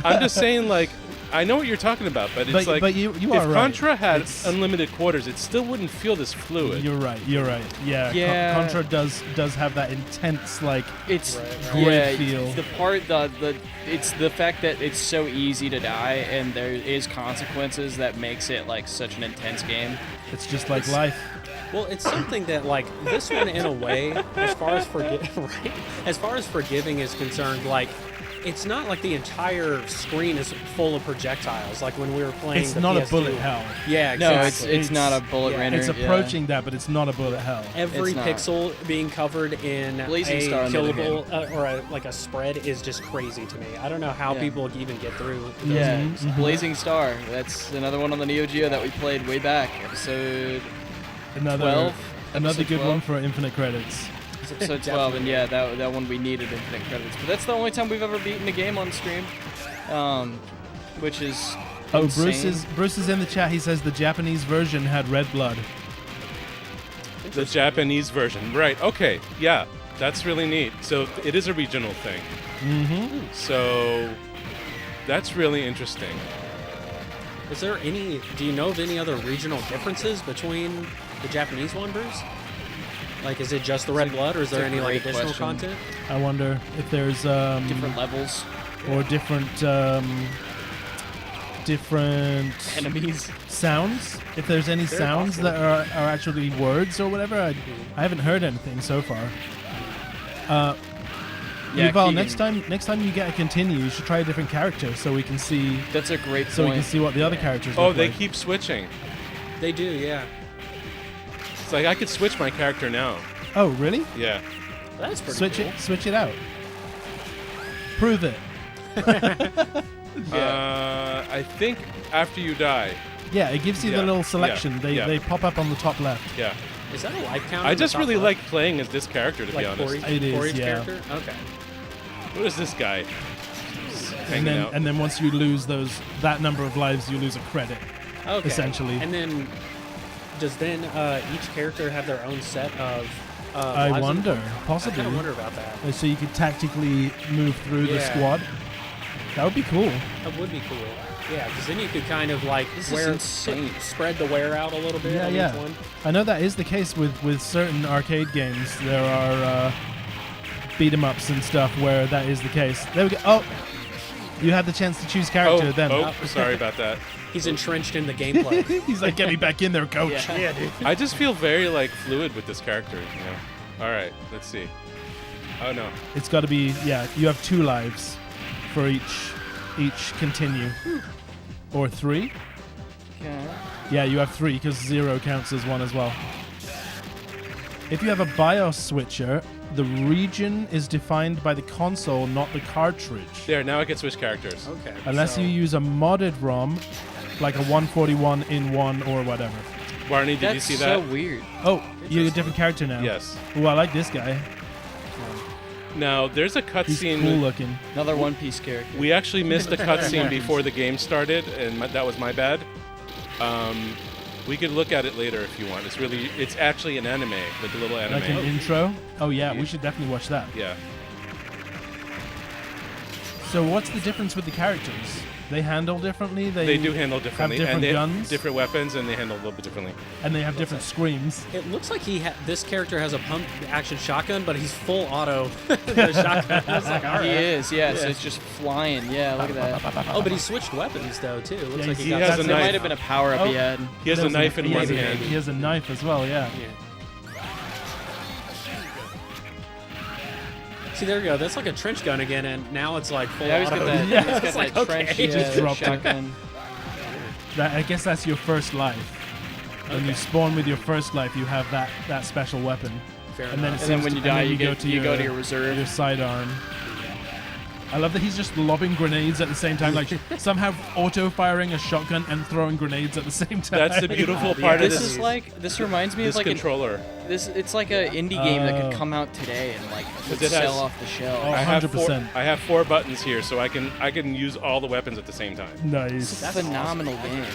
I'm just saying, like, I know what you're talking about, but it's like but you if are right. Contra had It's- unlimited quarters, it still wouldn't feel this fluid. You're right. Yeah, Yeah. Contra does have that intense like. It's Right, yeah, Grid feel. the part it's the fact that it's so easy to die and there is consequences that makes it like such an intense game. It's just like life. Well, it's something that like this one in a way, as far as right, as far as forgiving is concerned, like it's not like the entire screen is full of projectiles. Like when we were playing, It's the not a PS2. bullet hell. Yeah, No, exactly. it's not a bullet yeah. rainer. It's yeah. approaching that, but it's not a bullet hell. Every It's not. pixel being covered in Blazing a Star on the other killable or like a spread is just crazy to me. I don't know how Yeah. people even get through those Yeah, games. Blazing Star. That's another one on the Neo Geo that we played way back, episode Another 12. another Episode good 12. one for infinite credits. It's episode 12, and yeah, that one we needed infinite credits. But that's the only time we've ever beaten a game on stream, which is Oh, insane. Bruce is in the chat. He says the Japanese version had red blood. The Japanese version, right? Okay, yeah, that's really neat. So it is a regional thing. Mm-hmm. So that's really interesting. Is there any? Do you know of any other regional differences between the Japanese one, Bruce? Like, is it just the red blood, or is there a any like great additional question. content? I wonder if there's Different levels, or different enemies. sounds. If there's any Very sounds possible. that are actually words or whatever, I haven't heard anything so far. Yeah, Yuval, Keegan. next time you get a continue, you should try a different character so we can see That's a great so we point. can see what the other characters Oh, look they like. keep switching. They do, yeah. It's like I could switch my character now. Oh, really? Yeah. That's pretty cool. Switch it out. Prove it. I think after you die. Yeah, it gives you Yeah, the little yeah, selection. yeah. They pop up on the the left. Yeah. Is that a life counter? I in the just top really left? like playing as this character, to be like honest. for each, It is, for each yeah. character. Okay. What is this guy? Just hanging out. And then once you lose that number of lives, you lose a credit. Okay. Essentially. And then, does each character have their own set of? I lives in- wonder, I possibly. kind of wonder about that. So you could tactically move through the Yeah. squad. That would be cool. That would be cool. Yeah, because then you could kind of like This is insane. spread the wear out a little bit Yeah, on yeah. each one. I know that is the case with certain arcade games. There are beat 'em ups and stuff where that is the case. There we go. Oh, you had the chance to choose character then. Sorry about that. He's entrenched in the gameplay. He's like, get me back in there, coach. Yeah. dude. I just feel very like fluid with this character. You know. All right, let's see. Oh no. It's got to be, yeah, you have 2 lives for each continue. Or 3? Okay. Yeah, you have 3 because 0 counts as 1 as well. If you have a BIOS switcher, the region is defined by the console, not the cartridge. There, now I can switch characters. Okay. Unless so- you use a modded ROM, like a 141 in 1 or whatever. Barney, did you That's see so that? weird. Oh, you're a different character now. Yes. Oh, I like this guy. Now, there's a He's cutscene. cool looking. Another One Piece character. We actually missed the cutscene before the game started, and that was my bad. We could look at it later if you want. It's actually an anime, like a little anime. Like an intro. Oh yeah, we should definitely watch that. Yeah. So what's the difference with the characters? They handle differently. They do handle differently, different and they guns? have different weapons, and they handle a little bit differently. And they have different screams. It looks like this character has a pump action shotgun, but he's full auto. The shotgun. I was like, all right. He is, yeah, so it's just flying. Yeah, look at that. Oh, but he switched weapons though too. It looks Yeah, like he he got has a There knife. might have been a power up Oh. he had. He has a knife in one He hand. has a knife as well. Yeah. Yeah. See, there we go. That's like a trench gun again, and now it's like full Yeah, he's got auto. that, Yeah. he's got It's like, that trench okay. Just dropped it. shotgun. I guess that's your first life. When you spawn with your first life, you have that special weapon. Fair And then enough. And then seems when to- you and die, then you go go to your reserve. your sidearm. I love that he's just lobbing grenades at the same time, like somehow auto-firing a shotgun and throwing grenades at the same time. That's the beautiful part of This this. is like this reminds me This of like controller. it's like an indie game that Oh. could come out today and like would it has- sell off the shelf. Oh, I have 100%. I have 4 buttons here, so I can use all the weapons at the same time. Nice. It's a phenomenal game.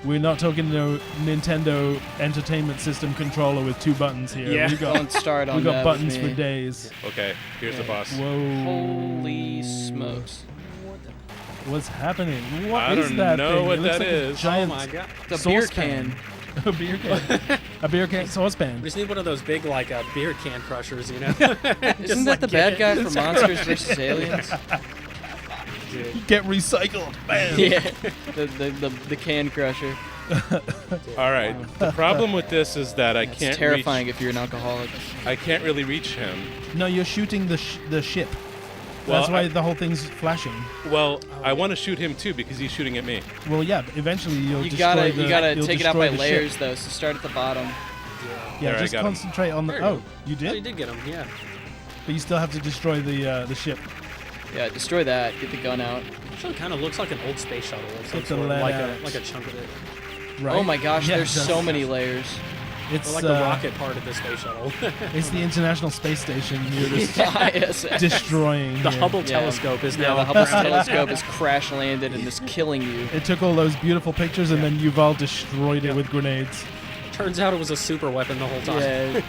We're not talking no Nintendo Entertainment System controller with 2 buttons here. Yeah. We got, Don't start on we got that buttons with for me. days. Okay, here's the boss. Whoa. Holy smokes! What's happening? What I is don't that know thing? what It looks that like a is. Oh giant my god! It's a beer saucepan. can. A beer can. A beer can saucepan. We just need one of those big like beer can crushers, you know? Isn't that the bad guy from Monsters vs. Aliens? Get recycled. Bam. Yeah, the can crusher. All right. The problem with this is that I It's can't terrifying if you're an alcoholic. I can't really reach him. No, you're shooting the ship. Well, That's why I- the whole thing's flashing. Well, I want to shoot him too because he's shooting at me. Well, yeah, but eventually you'll You destroy gotta you'll take it out destroy by the layers ship. though. So start at the bottom. Yeah, There, I just got him. concentrate on the. There you Oh, go. you Oh, you did? did get him, yeah. But you still have to destroy the ship. Yeah, destroy that. Get the gun out. Actually, kind of looks like an old space shuttle of some Get the sort, lead like out. a chunk of it, Right? Oh my gosh, Yeah, there's it so does. many layers. It's or like the rocket part of the space shuttle. It's the International Space Station. You're just ISS. destroying. The here. Hubble Yeah. telescope is Yeah, now the Hubble grounded. telescope is crash landed and is killing you. It took all those beautiful pictures and then Yuval destroyed it with grenades. Turns out it was a super weapon the whole time. Yeah.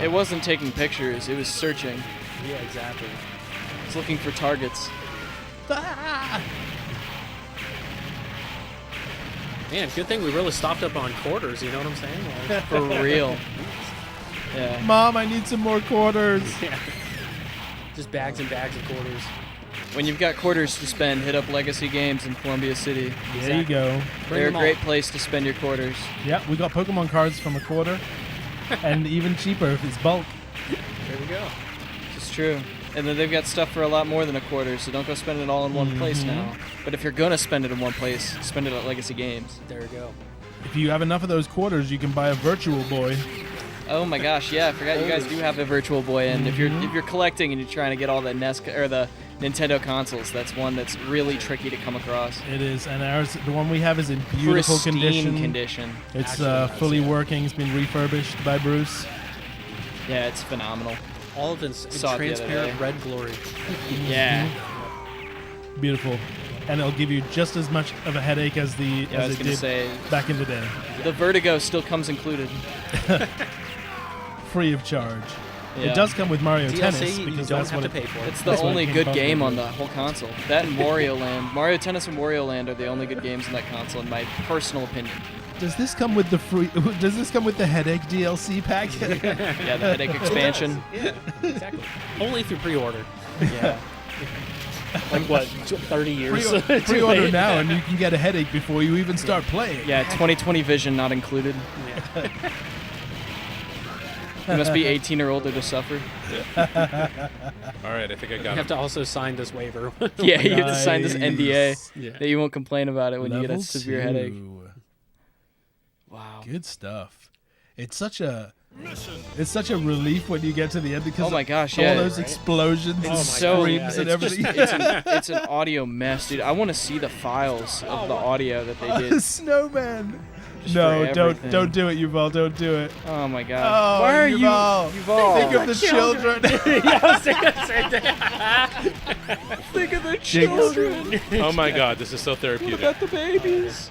It wasn't taking pictures, it was searching. Yeah, exactly. It's looking for targets. Man, good thing we really stopped up on quarters. You know what I'm saying? Like, For real. Yeah. Mom, I need some more quarters. yeah. Just bags and bags of quarters. When you've got quarters to spend, hit up Legacy Games in Columbia City. There you go. Bring They're a them great all. place to spend your quarters. Yeah, we got Pokemon cards from a quarter, and even cheaper if it's bulk. There we go. It's true. And then they've got stuff for a lot more than a quarter, so don't go spend it all in one place now. But if you're gonna spend it in one place, spend it at Legacy Games. There we go. If you have enough of those quarters, you can buy a Virtual Boy. Oh my gosh, yeah, I forgot you guys do have a Virtual Boy, and if you're collecting and you're trying to get all the or the Nintendo consoles, that's one that's really tricky to come across. It is, and ours, the one we have, is in beautiful Pristine condition. It's Actually, nice, fully yeah. working. It's been refurbished by Bruce. Yeah, it's phenomenal. All of it in Saw it the other transparent day. red glory. Yeah. Beautiful, and it'll give you just as much of a headache as Yeah, I as was it gonna did say back in the day, the Vertigo still comes included. free of charge. Yeah. It does come with Mario DLC, Tennis you because don't that's have what to pay for it. It's the That's what only it came good bundled game on with. the whole console. That and Wario Land. Mario Tennis and Wario Land are the only good games in that console, in my personal opinion. Does this come with the free? Does this come with the headache DLC pack? Yeah, the headache expansion. Yeah, exactly. Only if you pre-order. Yeah. Like what, 30 years? Pre-order now, and you can get a headache before you even start playing. Yeah, 2020 vision not included. Yeah. You must be 18 or older to suffer. All right, I think I You got have him. to also sign this waiver. Yeah, you have to sign this Nice. NDA Yeah. that you won't complain about it when you get a Level severe 2. headache. Wow. Good stuff. It's such a It's such a relief when you get to the end because Oh my gosh, all yeah. those explosions and so screams and everything. it's an audio mess, dude. I want to see the files of the audio that they did. Snowman. Just No, for don't everything. do it, Yuval. Don't do it. Oh my god. Oh, Why are Yuval. you Yuval? Think of the children. Think of the children. Oh my god, this is so What therapeutic. about the babies?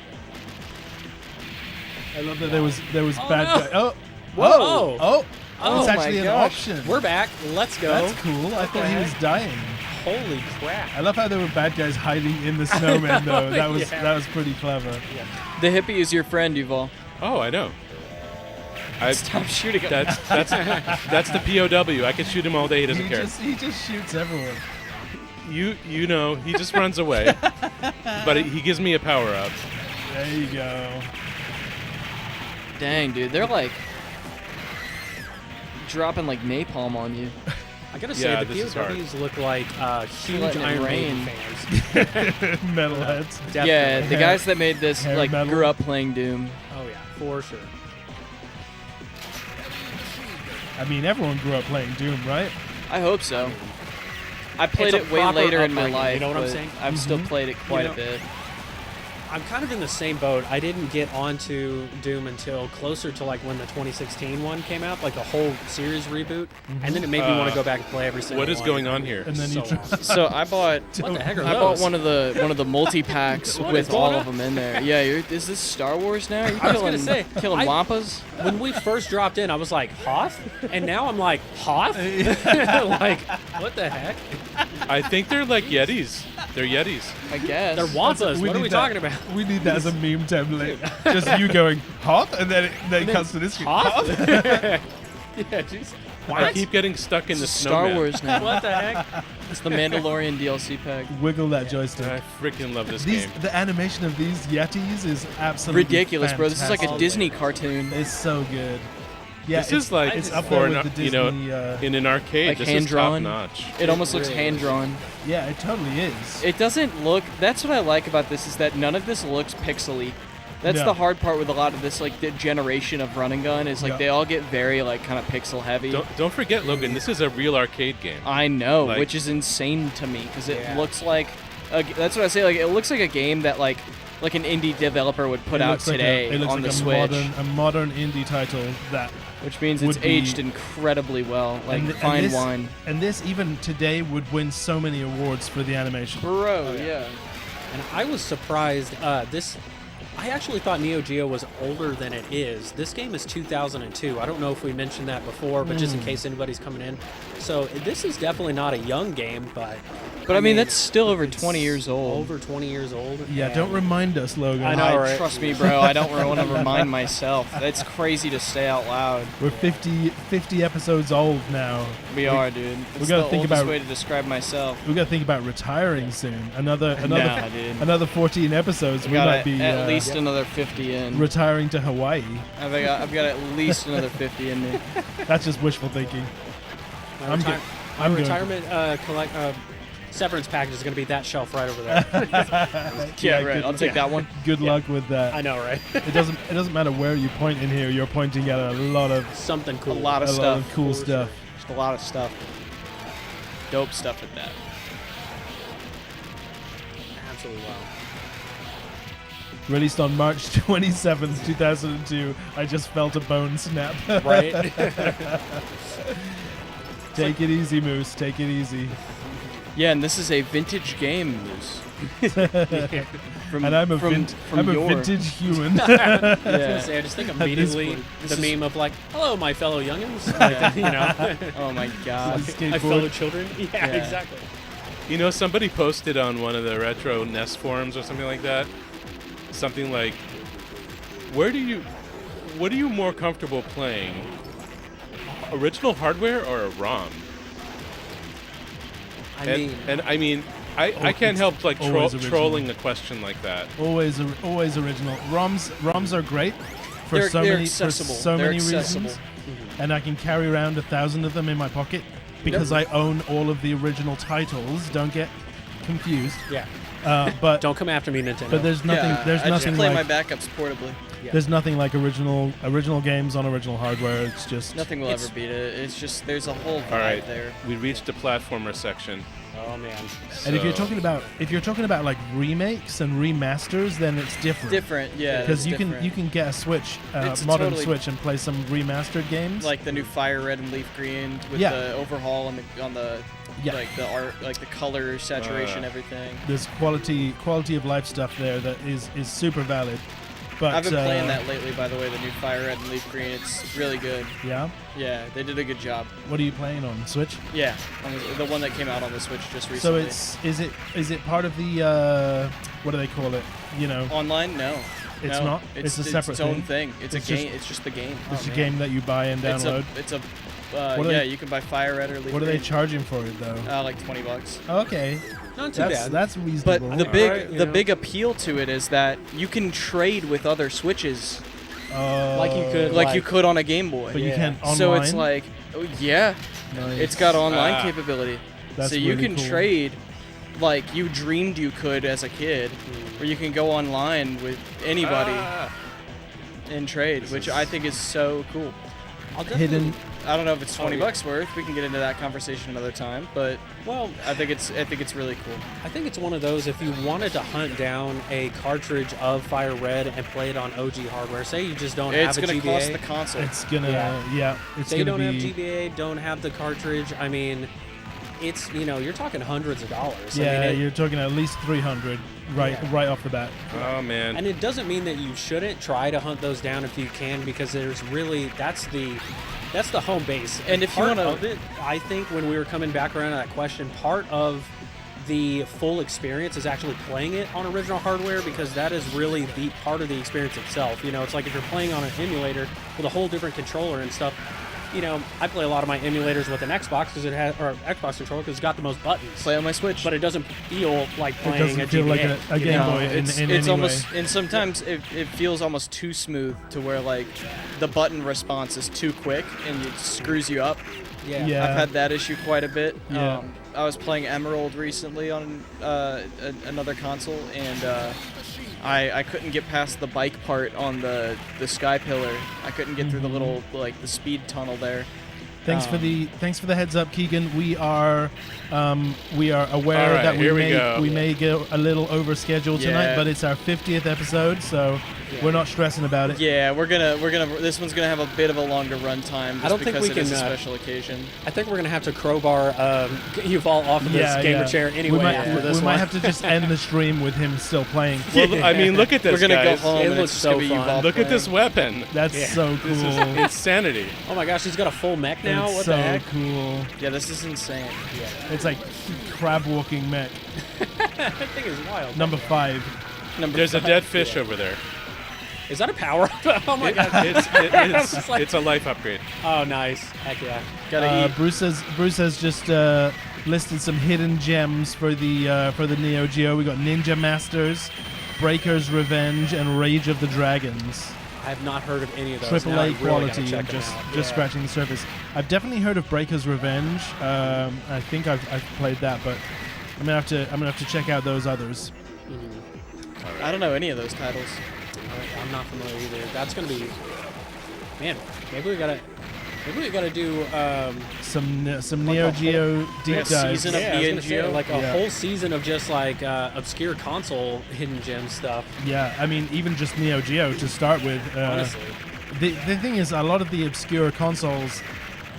I love that there was bad no. guy. Oh, Whoa. oh. Oh It's my actually an gosh. option. We're back. Let's go. That's cool. I thought he was dying. Holy crap. I love how there were bad guys hiding in the snowman though. That was Yeah. that was pretty clever. The hippie is your friend, Yuval. Oh, I know. Stop shooting him. That's the POW. I could shoot him all day. He doesn't care. He just shoots everyone. You know, he just runs away. But he gives me a power up. There you go. Dang, dude, they're like dropping like napalm on you. I gotta say, Yeah, the this is hard. POWs look like huge Letting it Iron rain. Maiden fans. Metalheads. Definitely. Yeah, the guys that made this Hair like metal. grew up playing Doom. Oh yeah, for sure. I mean, everyone grew up playing Doom, right? I hope so. I played It's a it way proper later in my upbringing, life. you know what I'm but saying? I've still played it quite You know, a bit. I'm kind of in the same boat. I didn't get onto Doom until closer to like when the 2016 one came out, like the whole series reboot, and then it made me want to go back and play every single one. What is going on here? And then So you try. awesome. So I bought What the heck are I bought those? one of the multi packs What with is all going of them in there. Yeah, is this Star Wars now? You I was gonna say, killing I- wampas? When we first dropped in, I was like, Hoth? And now I'm like, Hoth? Like, what the heck? I think they're like Yetis. They're Yetis. I guess. They're Wampas. What are need we that- talking about? We need that as a meme template. Just you going, Hoth? And then it comes to this screen. Hoth? Yeah, jeez. I keep getting stuck in the It's Star snowman. Wars now. What the heck? It's the Mandalorian DLC pack. Wiggle that joystick. I freaking love this These, game. the animation of these Yetis is absolutely Ridiculous, bro. This is like a fantastic. Disney cartoon. It's so good. Yeah, This is like it's up for there an, with the you Disney. know, in an arcade. Like this hand-drawn. is top notch. It almost looks really hand drawn. yeah, it totally is. It doesn't look. That's what I like about this is that none of this looks pixely. That's No. the hard part with a lot of this, like the generation of run and gun is like Yeah. they all get very like kind of pixel heavy. Don't forget, Logan. This is a real arcade game. I know, Like- which is insane to me because it Yeah. looks like that's what I say. Like it looks like a game that like an indie developer would put It out looks like today it looks on like the a Switch, modern indie title that. which means it's would be- aged incredibly well, like and fine this, wine. And this even today would win so many awards for the animation. Bro, yeah. yeah. And I was surprised. I actually thought Neo Geo was older than it is. This game is 2002. I don't know if we mentioned that before, but just in case anybody's coming in. So this is definitely not a young game, but But I mean that's still over 20 years old. over 20 years old. Yeah, and don't remind us, Logan. I know, right? Trust me, bro. I don't want to remind myself. That's crazy to say out loud. We're 50 episodes old now. We are, dude. It's gotta the think oldest about- way to describe myself. We got to think about retiring soon. Another Nah, dude. another 14 episodes. We We got might be at least another 50 in. retiring to Hawaii. I've got at least another 50 in me. That's just wishful thinking. My I'm reti- good. my I'm good. retirement severance package is going to be that shelf right over there. Yeah, right. good- I'll take that one. Good luck with that. I know, right? It doesn't matter where you point in here. You're pointing at a lot of Something cool. A lot of a lot stuff. of cool For stuff. Just a lot of stuff. Dope stuff at that. Absolutely wow. Released on March 27th, 2002. I just felt a bone snap. Right? Take it easy, Moose. Take it easy. Yeah, and this is a vintage game, Moose. From, And I'm a from your, vintage human. I was Yeah. gonna say, I just think this immediately point. the meme of like, "Hello, my fellow youngins," like, you know, Oh my god. my fellow children. Yeah, Yeah. exactly. You know, somebody posted on one of the retro NES forums or something like that. Something like, what are you more comfortable playing? Original hardware or a ROM? I mean, I can't it's help like always original. trolling a question like that. always original. ROMs are great for They're so many accessible. for so They're many accessible. reasons, and I can carry around 1,000 of them in my pocket because I own all of the original titles. Don't get confused. Yeah. But Don't come after me, Nintendo. but there's nothing. Yeah, there's I nothing just play like my backups portably. Yeah. There's nothing like original games on original hardware. It's just Nothing will ever beat it. It's just there's a whole vibe All right, there. we reached the platformer section. Oh man. And if you're So- talking about like remakes and remasters, then it's different. Different, yeah. Because it's you different. can get a Switch, It's a modern totally- Switch, and play some remastered games. like the new Fire Red and Leaf Green with Yeah. the overhaul on the Yeah. like the art, like the color saturation, everything. There's quality of life stuff there that is super valid. But I've been playing that lately, by the way. The new Fire Red and Leaf Green. It's really good. Yeah. Yeah, they did a good job. What are you playing on Switch? Yeah, the one that came out on the Switch just recently. So is it part of the what do they call it? You know, online? No, It's no. not? It's a separate its own thing? thing. It's It's a just- game. It's just the game. it's a game that you buy and download. It's a What are yeah. they- You can buy Fire Red or Leaf What are they Green. charging for it though? Like $20. Okay, Not too bad. that's But reasonable. the big Alright, you the know. big appeal to it is that you can trade with other Switches Like you could, like you could on a Game Boy. but you Yeah. can't online. So it's like, yeah, Nice. it's got online Ah. capability. That's so you really can cool. trade like you dreamed you could as a kid, where you can go online with anybody Ah. and trade, which I think is so cool. I'll definitely- hidden. I don't know if it's 20 yeah. bucks worth. We can get into that conversation another time, but Well, I think it's really cool. I think it's one of those, if you wanted to hunt down a cartridge of Fire Red and play it on OG hardware, say you just don't It's have a gonna GBA. cost the console. It's gonna Yeah. It's Say you gonna don't be have GBA, don't have the cartridge. I mean, it's, you're talking hundreds of dollars. yeah. I mean, You're talking at least 300 right off the bat. Oh man. and it doesn't mean that you shouldn't try to hunt those down if you can, because there's really that's the home base. And if you Part wanna- of it, I think when we were coming back around to that question, part of the full experience is actually playing it on original hardware, because that is really the part of the experience itself. It's like if you're playing on an emulator with a whole different controller and stuff. I play a lot of my emulators with an Xbox or Xbox controller because it's got the most buttons. Play on my Switch. But it doesn't feel like It playing doesn't a feel like GBA. a Game Boy in it's any almost, way. and sometimes it feels almost too smooth to where like the button response is too quick and it screws you up. Yeah. I've had that issue quite a bit. Yeah. I was playing Emerald recently on another console, and I couldn't get past the bike part on the Sky Pillar. I couldn't get through the little the speed tunnel there. Thanks for the heads up, Keegan. We are aware All right, that here we go. we may go a little over schedule tonight, Yeah. but it's our 50th episode, so we're not stressing about it. Yeah, we're gonna this one's gonna have a bit of a longer run time just I don't think because we it is a can, special occasion. I think we're going to have to crowbar Yuval off of this gamer chair anyway we might, after this we might one. have to just end the stream with him still playing. Well, I mean, look at this, We're gonna guys. go home It and looks it's just so gonna be fun. Yuval Look at this playing. weapon. That's Yeah. so cool. This is insanity. Oh my gosh, he's got a full mech now? It's What so the heck? cool. Yeah, this is insane. It's like crab walking mech. That thing is wild. Number 5. There's a dead fish over there. Is that a power up? Oh my god. It's a life upgrade. Oh, nice. Heck yeah. Gotta eat. Bruce has just listed some hidden gems for the Neo Geo. We got Ninja Masters, Breaker's Revenge, and Rage of the Dragons. I have not heard of any of those. Triple Now I A really quality, gotta check and them just out. just Yeah. scratching the surface. I've definitely heard of Breaker's Revenge. I think I've played that, but I'm gonna have to check out those others. I don't know any of those titles. I'm not familiar either. That's gonna be, man. Maybe we gotta do Some Like Neo a Geo deep like a dives. season of I was Neo gonna say, Geo? like a Yeah. whole season of just like obscure console hidden gem stuff. Yeah, I mean even just Neo Geo to start with. Honestly, The thing is, a lot of the obscure consoles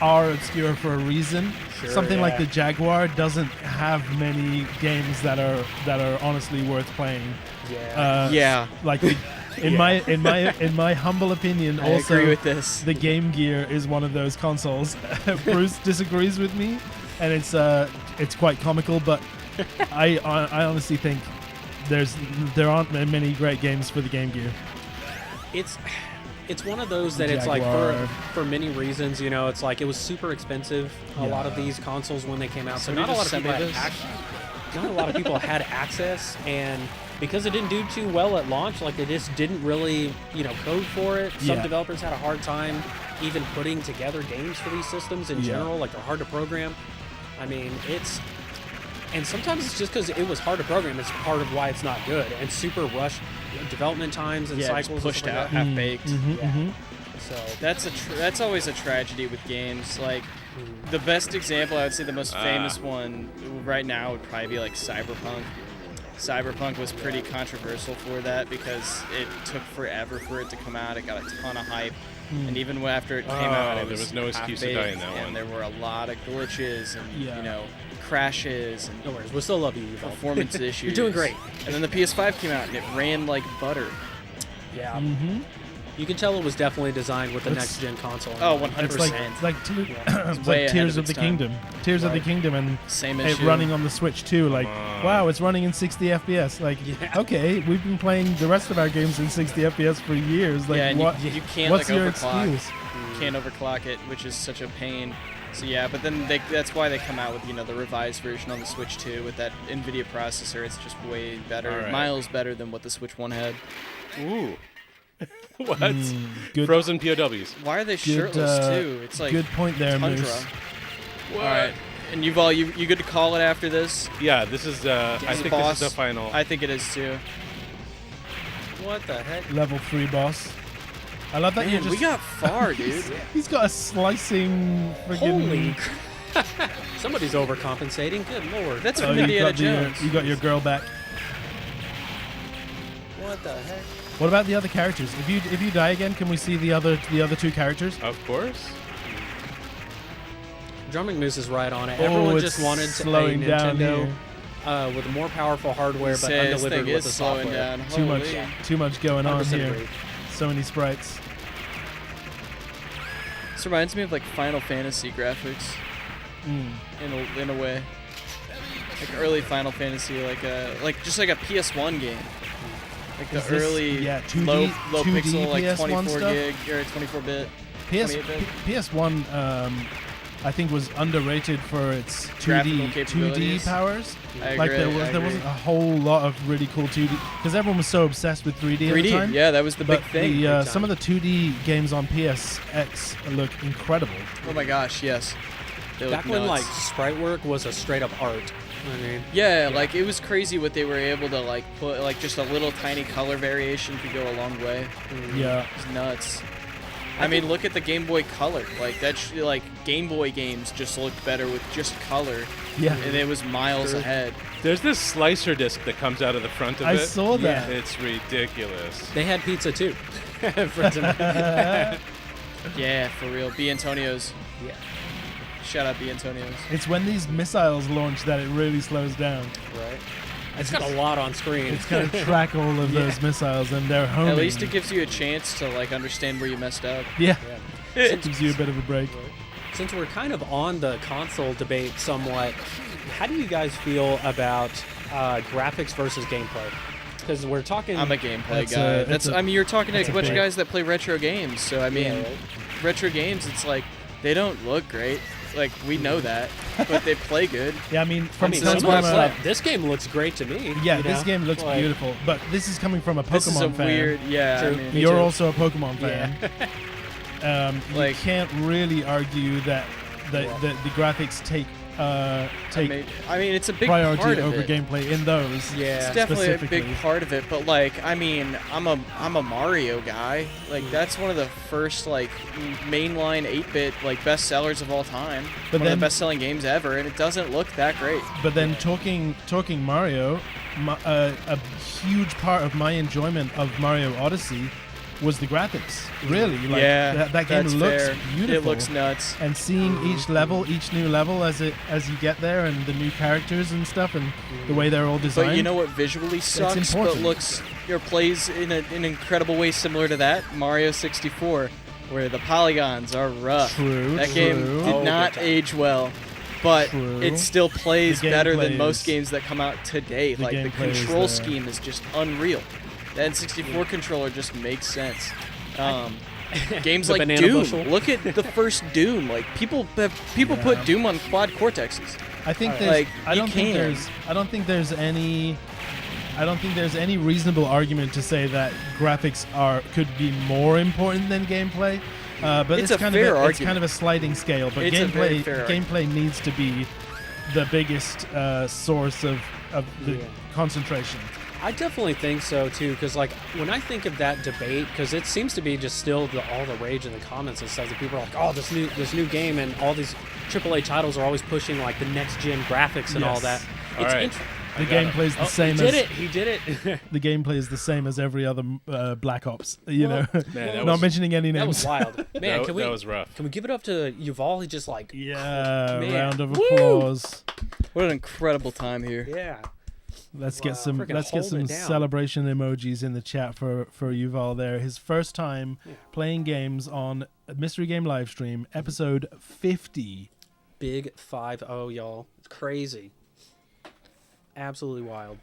are obscure for a reason. Sure, Something like yeah. the Jaguar doesn't have many games that are honestly worth playing. yeah. Yeah. Like in my humble opinion, I also agree with this. the Game Gear is one of those consoles. Bruce disagrees with me, and it's quite comical. But I honestly think there aren't many great games for the Game Gear. It's one of those that it's like Jaguar. for many reasons, it's like it was super expensive. A lot of these consoles when they came out, so not a Somebody lot just of people sent me had this. not a lot of people had access, and because it didn't do too well at launch, like they just didn't really code for it. Some Yeah. developers had a hard time even putting together games for these systems in Yeah. general. Like they're hard to program. I mean, and sometimes it's just because it was hard to program. It's part of why it's not good and super rushed. development times and Yeah, just cycles pushed and stuff out, like half baked. that. So That's always a tragedy with games. Like the best example, I would say the most famous one right now would probably be like Cyberpunk. Cyberpunk was pretty controversial for that because it took forever for it to come out. It got a ton of hype, and even after it came out, there was no excuse to die in that and one. there were a lot of glitches and Yeah. you know crashes and no worries, we still love you, Evolve. performance issues. You're doing great. And then the PS5 came out and it ran like butter. Yeah. Mm-hmm. You can tell it was definitely designed with the It's- next gen console. Oh, in mind. 100%. It's like it's way like ahead Tears of of its the time. Kingdom. Tears of the Right. Kingdom and Same it issue. running on the Switch too. Like, on. wow, it's running in 60 FPS. Like, Yeah. okay, we've been playing the rest of our games in 60 FPS for years. Like, yeah, and what? you can't what's like your overclock. excuse? You can't overclock it, which is such a pain. So yeah, but then that's why they come out with the revised version on the Switch 2 with that NVIDIA processor. It's just way better, All right. miles better than what the Switch 1 had. Ooh. What? Good, Frozen POWs. Why are they good, shirtless too? It's like good point there, tundra. Moose. What? All right, and you good to call it after this? Yeah, this is. I think boss. this is the final. I think it is too. What the heck? Level 3 boss. I love that you Man, just. we got far, dude. He's got a slicing friggin' Holy Somebody's overcompensating. Good lord. That's Oh, from you Indiana got Jones. you got your girl back. What the heck? What about the other characters? If you die again, can we see the other two characters? Of course. Drumming Moose is right on it. Oh, Everyone it's just wanted to slowing a down Nintendo with more powerful hardware, but Say this undelivered thing with is the slowing software. down. Too much going on 100% here. agree. So many sprites. This reminds me of like Final Fantasy graphics in a way. Like early Final Fantasy, like just like a PS1 game. Like the Is this- early yeah, 2D low 2D pixel, like PS1 24 stuff? gig or 24 bit. 28-bit. PS1, I think, was underrated for its Graphical 2D capabilities. powers. I Like agree, there I wasn't agree. a whole lot of really cool 2D because everyone was so obsessed with 3D, at the 3D, time. yeah, that was the But big thing. the, Big some of time. the 2D games on PSX look incredible. Oh my gosh, yes. They look Back when like nuts. sprite work was a straight up art. I mean, Yeah, like it was crazy what they were able to like put, like just a little tiny color variation could go a long way. Yeah. It's nuts. I mean, look at the Game Boy Color. Like like Game Boy games just looked better with just color, Yeah. and it was miles ahead. There's this slicer disc that comes out of the front of I it. saw that. It's ridiculous. they had pizza too. For tonight. Yeah, for real. B. Antonio's. Yeah. Shout out B. Antonio's. It's when these missiles launch that it really slows down. Right. It's got a lot on screen. It's kind of track all of those missiles and they're homing. At least it gives you a chance to like understand where you messed up. Yeah. Yeah. It gives you a bit of a break. Since we're kind of on the console debate somewhat, how do you guys feel about graphics versus gameplay? Because we're talking. I'm a gameplay That's guy. a- that's a- I mean, you're talking to that's a a bunch of big- guys that play retro games. So I mean, Yeah, right. retro games, it's like they don't look great. Like we know that, but they play good. Yeah, I mean, I from mean, that's some why of I'm the like- stuff- this game looks great to me. yeah, you this know? game looks Like, beautiful, but this is coming from a Pokemon This is a fan. weird, yeah. True. I mean, Me You're too. also a Pokemon fan. You Like- can't really argue that the graphics take I mean, it's a big priority part of over it. gameplay in those. Yeah. It's definitely a big specifically. part of it, but like, I mean, I'm a Mario guy. Like, that's one of the first like mainline 8-bit like best sellers of all time. But One of then- the best selling games ever, and it doesn't look that great. But then talking Mario, a huge part of my enjoyment of Mario Odyssey was the graphics. Really, like, yeah, that game that's looks fair. beautiful. It looks nuts. And seeing each new level as you get there, and the new characters and stuff, and the way they're all designed. But you know what visually sucks, but important. looks or plays in an incredible way similar to that? Mario 64, where the polygons are rough. True, That true. game did Oh, not big time. age well, but True. it still plays The better than gameplay most is- games that come out today. the Like the gameplay is control there. scheme is just unreal. The N64 controller just makes sense. Games The like banana Doom. bushel. Look at the first Doom. Like people put Doom on quad cortexes. I think Alright. there's. Like, I you don't think can. there's. I don't think there's any. I don't think there's any reasonable argument to say that graphics could be more important than gameplay. But It's it's, a kind fair of it's argument. kind of a sliding scale. But It's a very fair gameplay needs to be the biggest source of the Yeah. concentration. I definitely think so too, because like when I think of that debate, because it seems to be just still all the rage in the comments and stuff that people are like, oh, this new game, and all these AAA titles are always pushing like the next gen graphics and all that. All right. The gameplay is the same as He did it. the gameplay is the same as every other Black Ops. You know, Man, not mentioning any That names. was wild. Man, that was rough. Can we give it up to Yuval? He just like Yeah, man. round of Woo! applause. What an incredible time here. yeah. Let's get some Freaking let's get holding some it down. celebration emojis in the chat for Yuval there. His first time playing games on a Mystery Game Livestream, episode 50. Big 5-0, y'all. It's crazy. Absolutely wild.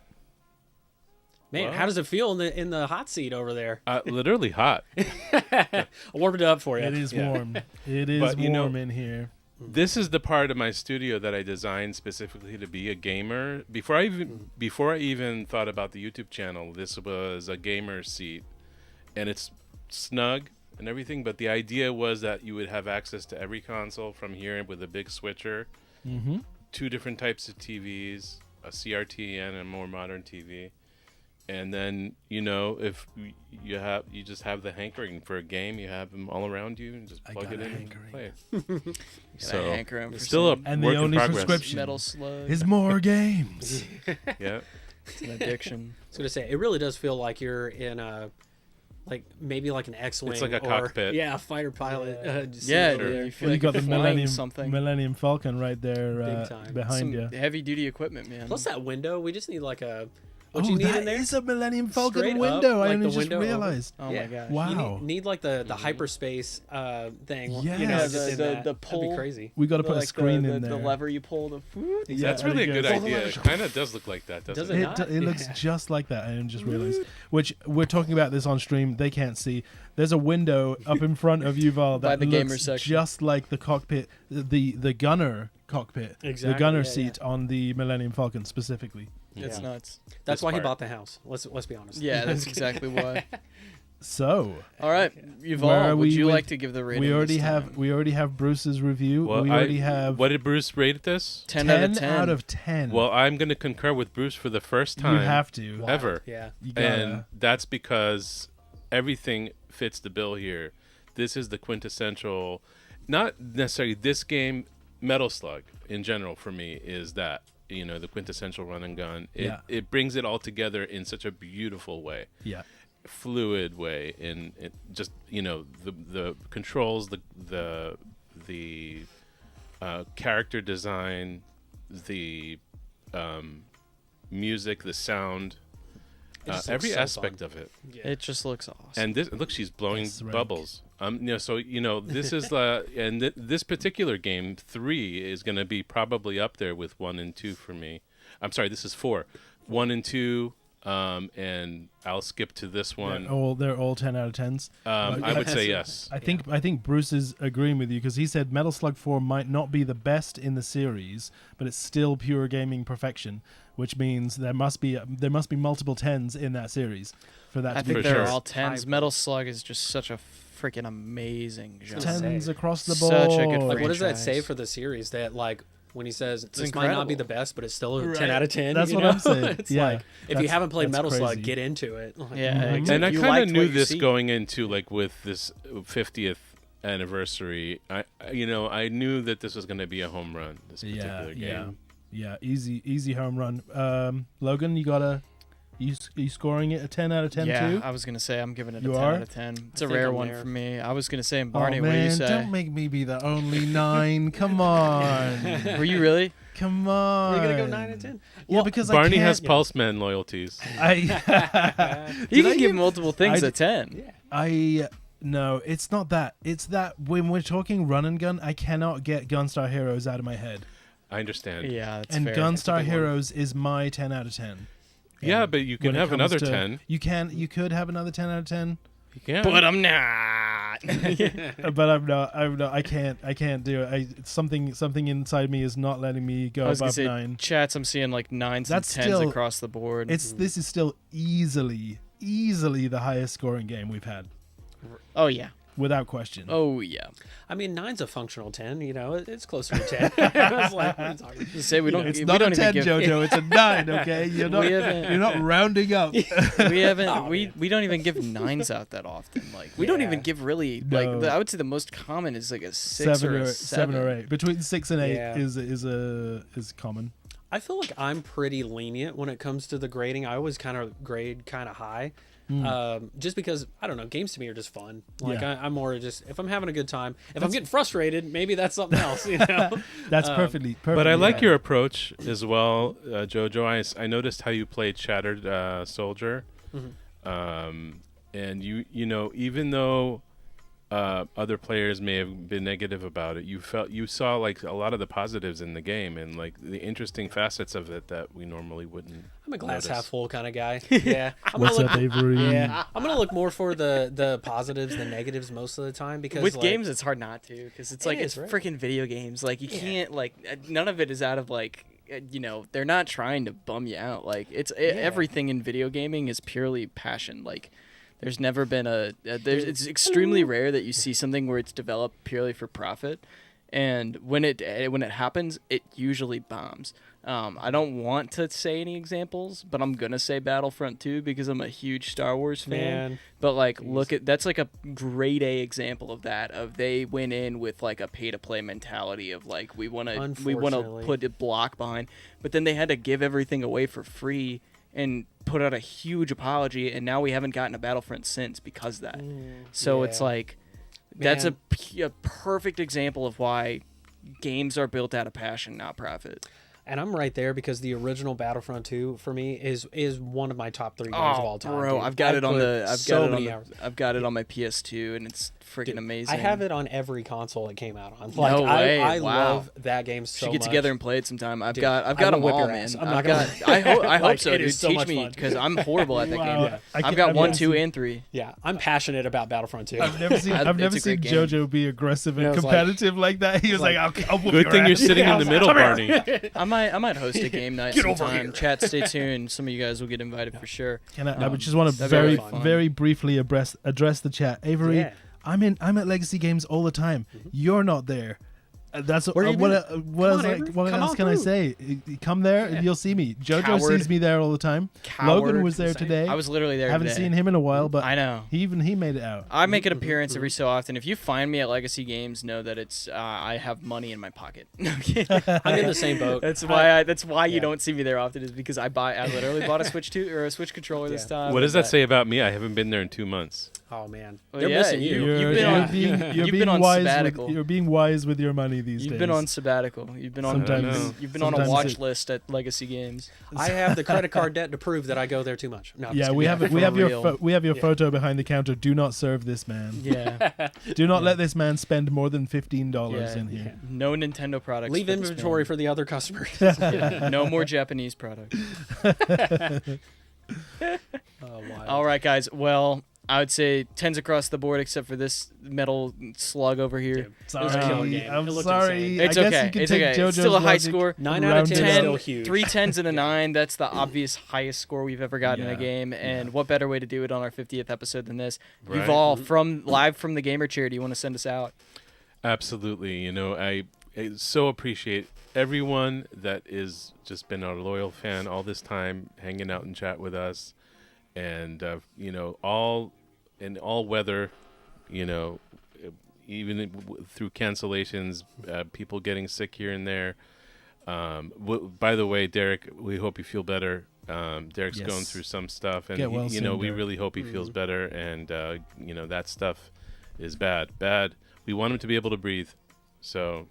Man, Well- how does it feel in the hot seat over there? Literally hot. I warmed it up for you. It is Yeah. warm. It is But, you know- warm in here. This is the part of my studio that I designed specifically to be a gamer. Before I even thought about the YouTube channel, this was a gamer seat, and it's snug and everything. But the idea was that you would have access to every console from here with a big switcher, Mm-hmm. 2 different types of TVs, a CRT and a more modern TV. And then, you know, if you just have the hankering for a game, you have them all around you, and just I plug got it a in and hankering. play it. So hankering for it's still a some And work the in only progress. prescription Metal Slug. is more games. Yeah. It's an addiction. I was gonna say it really does feel like you're in a maybe like an X-wing. It's like a or- cockpit. Yeah, a fighter pilot. Just Yeah, over there. you feel Well, you like got you're the flying something. Millennium Falcon right there Big time. behind Some you. heavy duty equipment, man. Plus that window, we just need like a. What Oh, you need that in there? is a Millennium Falcon Straight up, window. I like only the just window over. realized. Oh Yeah. my gosh. Wow. You need like the hyperspace thing. You know, Yes. just in The that. That'd pull. be crazy. We got to The, put a like, screen the, in the, there. The lever you pull. Yeah, That's really a good there you go. idea. It kind of does look like that, doesn't Does it? it It, not? it looks just like that. I just realized. Which we're talking about this on stream. They can't see. There's a window up in front of Yuval By that the gamer looks section. just like the cockpit, the gunner cockpit, the Exactly, gunner yeah, seat on the Millennium Falcon specifically. It's Yeah. nuts. That's This why he part. bought the house. Let's be honest. Yeah, that's exactly why. So All right, Where are Yuval, would we you with- like to give the rating? we already this have time? Bruce's review. Well, we already have What did Bruce rate this? 10 out of 10. Well, I'm going to concur with Bruce for the first you time have to. Wild. ever. Yeah. You gotta. And that's because everything fits the bill here. This is the quintessential, not necessarily this game, Metal Slug in general for me is that, you know, the quintessential run and gun. It brings it all together in such a beautiful way, yeah. fluid way, in it just, you know, the controls, the character design, the music, the sound, It just looks every so aspect fun. of it. Yeah. It just looks awesome. And this, look, she's blowing That's rank. bubbles. You know, so you know, this is this particular game 3 is going to be probably up there with 1 and 2 for me. I'm sorry, this is 4, 1 and 2, and I'll skip to this one. They're all 10 out of 10s. I would say yes. I think Bruce is agreeing with you because he said Metal Slug 4 might not be the best in the series, but it's still pure gaming perfection, which means there must be multiple 10s in that series for that I to be think For they're sure. all 10s. Metal Slug is just such a freaking amazing genre. 10s across the Such board. a good Like, what does that say franchise. for the series? That like when he says this incredible. might not be the best, but it's still a Right. 10 out of 10. That's you what know? I'm saying. It's Yeah. like if you That's- haven't played that's Metal Slug, crazy. get into it. Like, Yeah, Mhm. exactly. And I You kind liked of what knew you this see. going into like with this 50th anniversary. I knew that this was going to be a home run. This particular game. Yeah, easy home run. Logan, you scoring it a 10 out of 10 yeah, too? I was gonna say I'm giving it You a 10 are? out of 10. It's I a think rare I'm one there. for me. I was gonna say, Oh Barney, man, what do you say? don't make me be the only 9. Come on. Were you really? Come on. We're gonna go 9 out of 10. Yeah, because Barney I can't, has Pulse Man loyalties. I You Did I can give multiple things I a 10. no, it's not that. It's that when we're talking run and gun, I cannot get Gunstar Heroes out of my head. I understand. Yeah, that's And fair. Gunstar big one. Heroes is my 10 out of 10. Yeah, but you can When it have comes another to- 10. You could have another 10 out of 10. You can. But I'm not. But I'm not. I can't do it. Something inside me is not letting me go I was gonna above say, 9. chats, I'm seeing like 9s That's and 10s still- across the board. This is still easily the highest scoring game we've had. Oh yeah, without question. Oh yeah. I mean, 9's a functional 10. You know, it's closer to 10. I was like, what are you talking about? You say we don't. It's we not a don't even 10, give, Jojo. It's a 9. Okay, you're not. You're not rounding up. We haven't. Oh, we man. we don't even give 9s out that often. Like we don't even Yeah. give really No. I would say the most common is like a 6 or a 7. 7 or 8. Between 6 and 8 Yeah. is common. I feel like I'm pretty lenient when it comes to the grading. I always kind of grade kind of high. Just because I don't know, games to me are just fun. Like Yeah. I'm more just if I'm having a good time. If I'm getting frustrated, maybe that's something else. You know. That's perfectly. But I like fine. your approach as well, Jojo. I noticed how you played Shattered Soldier, and you know, even though other players may have been negative about it, you saw like a lot of the positives in the game and like the interesting facets of it that we normally wouldn't. I'm a glass notice. half full kind of guy. Yeah. What's up, Avery? Yeah, I'm gonna look more for the positives than negatives most of the time because With like, games, it's hard not to because it's like is, it's right? freaking video games. Like you Yeah. can't like none of it is out of like you know they're not trying to bum you out. Like everything in video gaming is purely passion. Like there's never been it's extremely rare that you see something where it's developed purely for profit, and when it happens, it usually bombs. I don't want to say any examples, but I'm gonna say Battlefront 2 because I'm a huge Star Wars fan. Man. But like, look at that's like a grade A example of that. Of they went in with like a pay to play mentality of like we want to Unfortunately. put a block behind, but then they had to give everything away for free and put out a huge apology, and now we haven't gotten a Battlefront since because of that. So it's yeah. like that's Man. a perfect example of why games are built out of passion, not profit. And I'm right there because the original Battlefront 2 for me is one of my top 3 games of all time. bro, dude. I've got it on put the so many hours. I've got it on my PS2, and it's freaking Dude, amazing. I have it on every console it came out on. Like way, I wow. love that game so should get much. together and play it sometime. I've Dude, got I them will whip all, your man. ass. I'm I've not gonna- got. I hope Like, so, it dude. is so Teach much me fun. because I'm horrible at that Wow. game. Yeah. I've got I've 1, never 2, seen- and 3. Yeah, I'm passionate about Battlefront 2. I've never seen. It's I've a never great seen game. JoJo be aggressive and Yeah, I was like- competitive like that. He was like, "I'll whoop Good your thing you're ass." sitting in the middle, Barney. I might host a game night Get over sometime. here. Chat, stay tuned. Some of you guys will get invited for sure. Can I would just want to that'd be very, really fun. very briefly address the chat. Avery, Yeah. I'm at Legacy Games all the time. You're not there. That's Where you what. been? What Come else? on, Avery. What Come else on can I through. say? Come there, and you'll see me. JoJo Coward. sees me there all the time. Coward. Logan was there Same. today. I was literally there. Haven't today. seen him in a while, but I know. he made it out. I make an appearance every so often. If you find me at Legacy Games, know that it's I have money in my pocket. No, I'm kidding. I'm in the same boat. That's why you yeah. don't see me there often is because I literally bought a Switch 2 or a Switch controller this Yeah. time. What does that say about me? I haven't been there in 2 months. Oh man, Well, they're yeah, missing you. You've been on- you're you've being been on wise sabbatical. you're being wise with your money these days. You've been on sabbatical. You've been on Sometimes- you've been on a sometimes watch it- list at Legacy Games. I have the credit card debt to prove that I go there too much. No, I'm Yeah, just we kidding. have For your real. we have your Yeah. photo behind the counter. Do not serve this man. Yeah. Do not let this man spend more than $15 Yeah. in here. No Nintendo products. Leave for this inventory man. for the other customers. Yeah. No more Japanese products. Oh, wild. All right, guys. Well, I would say 10s across the board except for this metal slug over here. Dude, it was a killer game. I'm It looked sorry. insane. It's I guess okay. you could It's take okay. It's JoJo's still a high logic, score. 9 out of round 10 it is up. still huge. 3 10s and a 9. That's the obvious highest score we've ever gotten in Yeah. a game. And what better way to do it on our 50th episode than this? Right. You've all live from the gamer chair. Do you want to send us out? Absolutely. You know, I so appreciate everyone that is just been our loyal fan all this time, hanging out and chat with us, and you know, all in all weather, you know, even through cancellations, people getting sick here and there. By the way, Derek, we hope you feel better. Derek's Yes. going through some stuff, and Get well you know, soon, we Derek. really hope he feels better. And you know, that stuff is bad. We want him to be able to breathe. So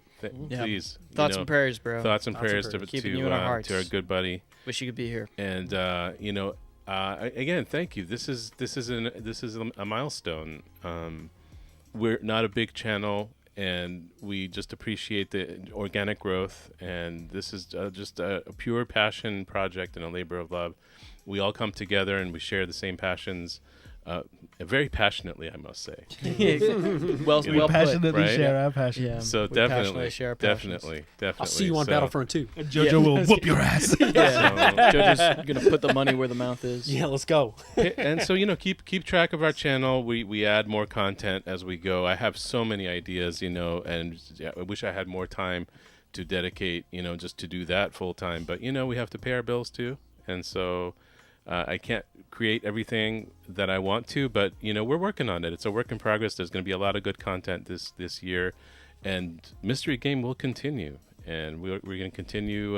Yeah. please, Thoughts you know, and prayers, bro. thoughts and Thoughts and prayers prayers. Keeping you in our hearts. to our good buddy. Wish you could be here. And you know, again, thank you. This is a milestone. We're not a big channel, and we just appreciate the organic growth. And this is just a pure passion project and a labor of love. We all come together and we share the same passions very passionately, I must say. well We put. passionately right? share our passion. Yeah. So We passionately definitely, share our passions. definitely. I'll see you on So- Battlefront 2. Jojo will whoop your ass. Yeah. Jojo's gonna put the money where the mouth is. Yeah, let's go. And so keep track of our channel. We add more content as we go. I have so many ideas, and I wish I had more time to dedicate, just to do that full time. But we have to pay our bills too, and so I can't create everything that I want to. But we're working on it. It's a work in progress. There's going to be a lot of good content this year, and Mystery Game will continue. And we're going to continue.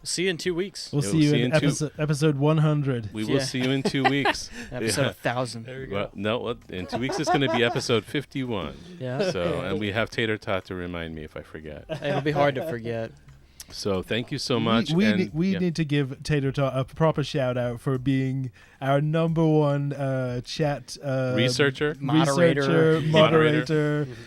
See you in 2 weeks. We'll Yeah, see we'll you see in you in episode 100. We will Yeah. see you in 2 weeks. Episode Yeah. 1000. Well, no, in 2 weeks it's going to be episode 51. Yeah. So, and we have Tater Tot to remind me if I forget. It'll be hard to forget. So, thank you so much. We and, yeah. need to give Tater Tot a proper shout out for being our number one chat researcher. moderator.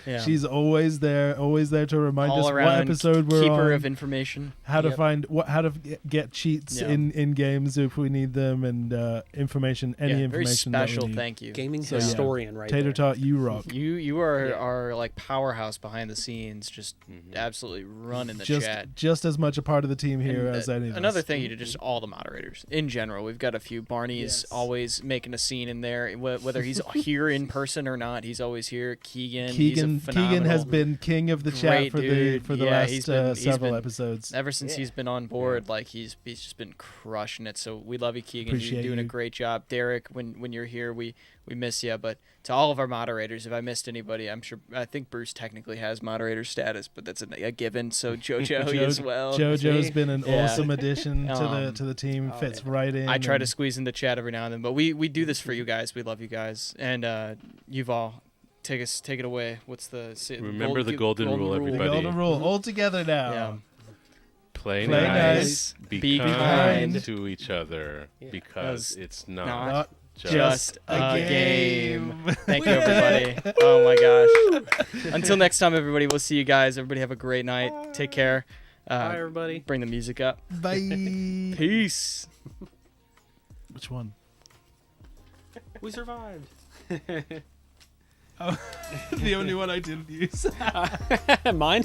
Yeah. She's always there to remind All us what around episode we're keeper on, of information. how to Yep. find how to get cheats Yeah. in games if we need them, and information, any Very information that special. we need. Thank you. Gaming So, yeah. historian right Tater there. Tot, you rock. You are Yeah. our like powerhouse behind the scenes, just absolutely running the chat. Just as much a part of the team here And, as any of another us. thank you to just all the moderators in general. We've got a few. Barney's always making a scene in there, whether he's here in person or not. He's always here. Keegan Keegan has been king of the chat great for dude. the Yeah, last he's several been- episodes. ever since he's been on board. Like he's just been crushing it. So we love you, Keegan. Appreciate You're doing a you. great job, Derek. When you're here, we miss you. But to all of our moderators, if I missed anybody, I think Bruce technically has moderator status, but that's a given. So JoJo as well. JoJo's been an Yeah. awesome addition to the team. oh, Fits yeah. right in. I try to and squeeze in the chat every now and then, but we do this for you guys. We love you guys, and you've all take it away. What's the Remember the golden rule, the everybody. golden rule all together now. Yeah. Play Play nice. nice, Be be kind kind. to each other Yeah. because it's not not just a game. Thank you, everybody. Oh my gosh. Until next time, everybody. We'll see you guys. Everybody have a great night. Take care. Bye, everybody. Bring the music up. Bye. Peace. Which one? We survived. Oh, the only one I didn't use. Mine?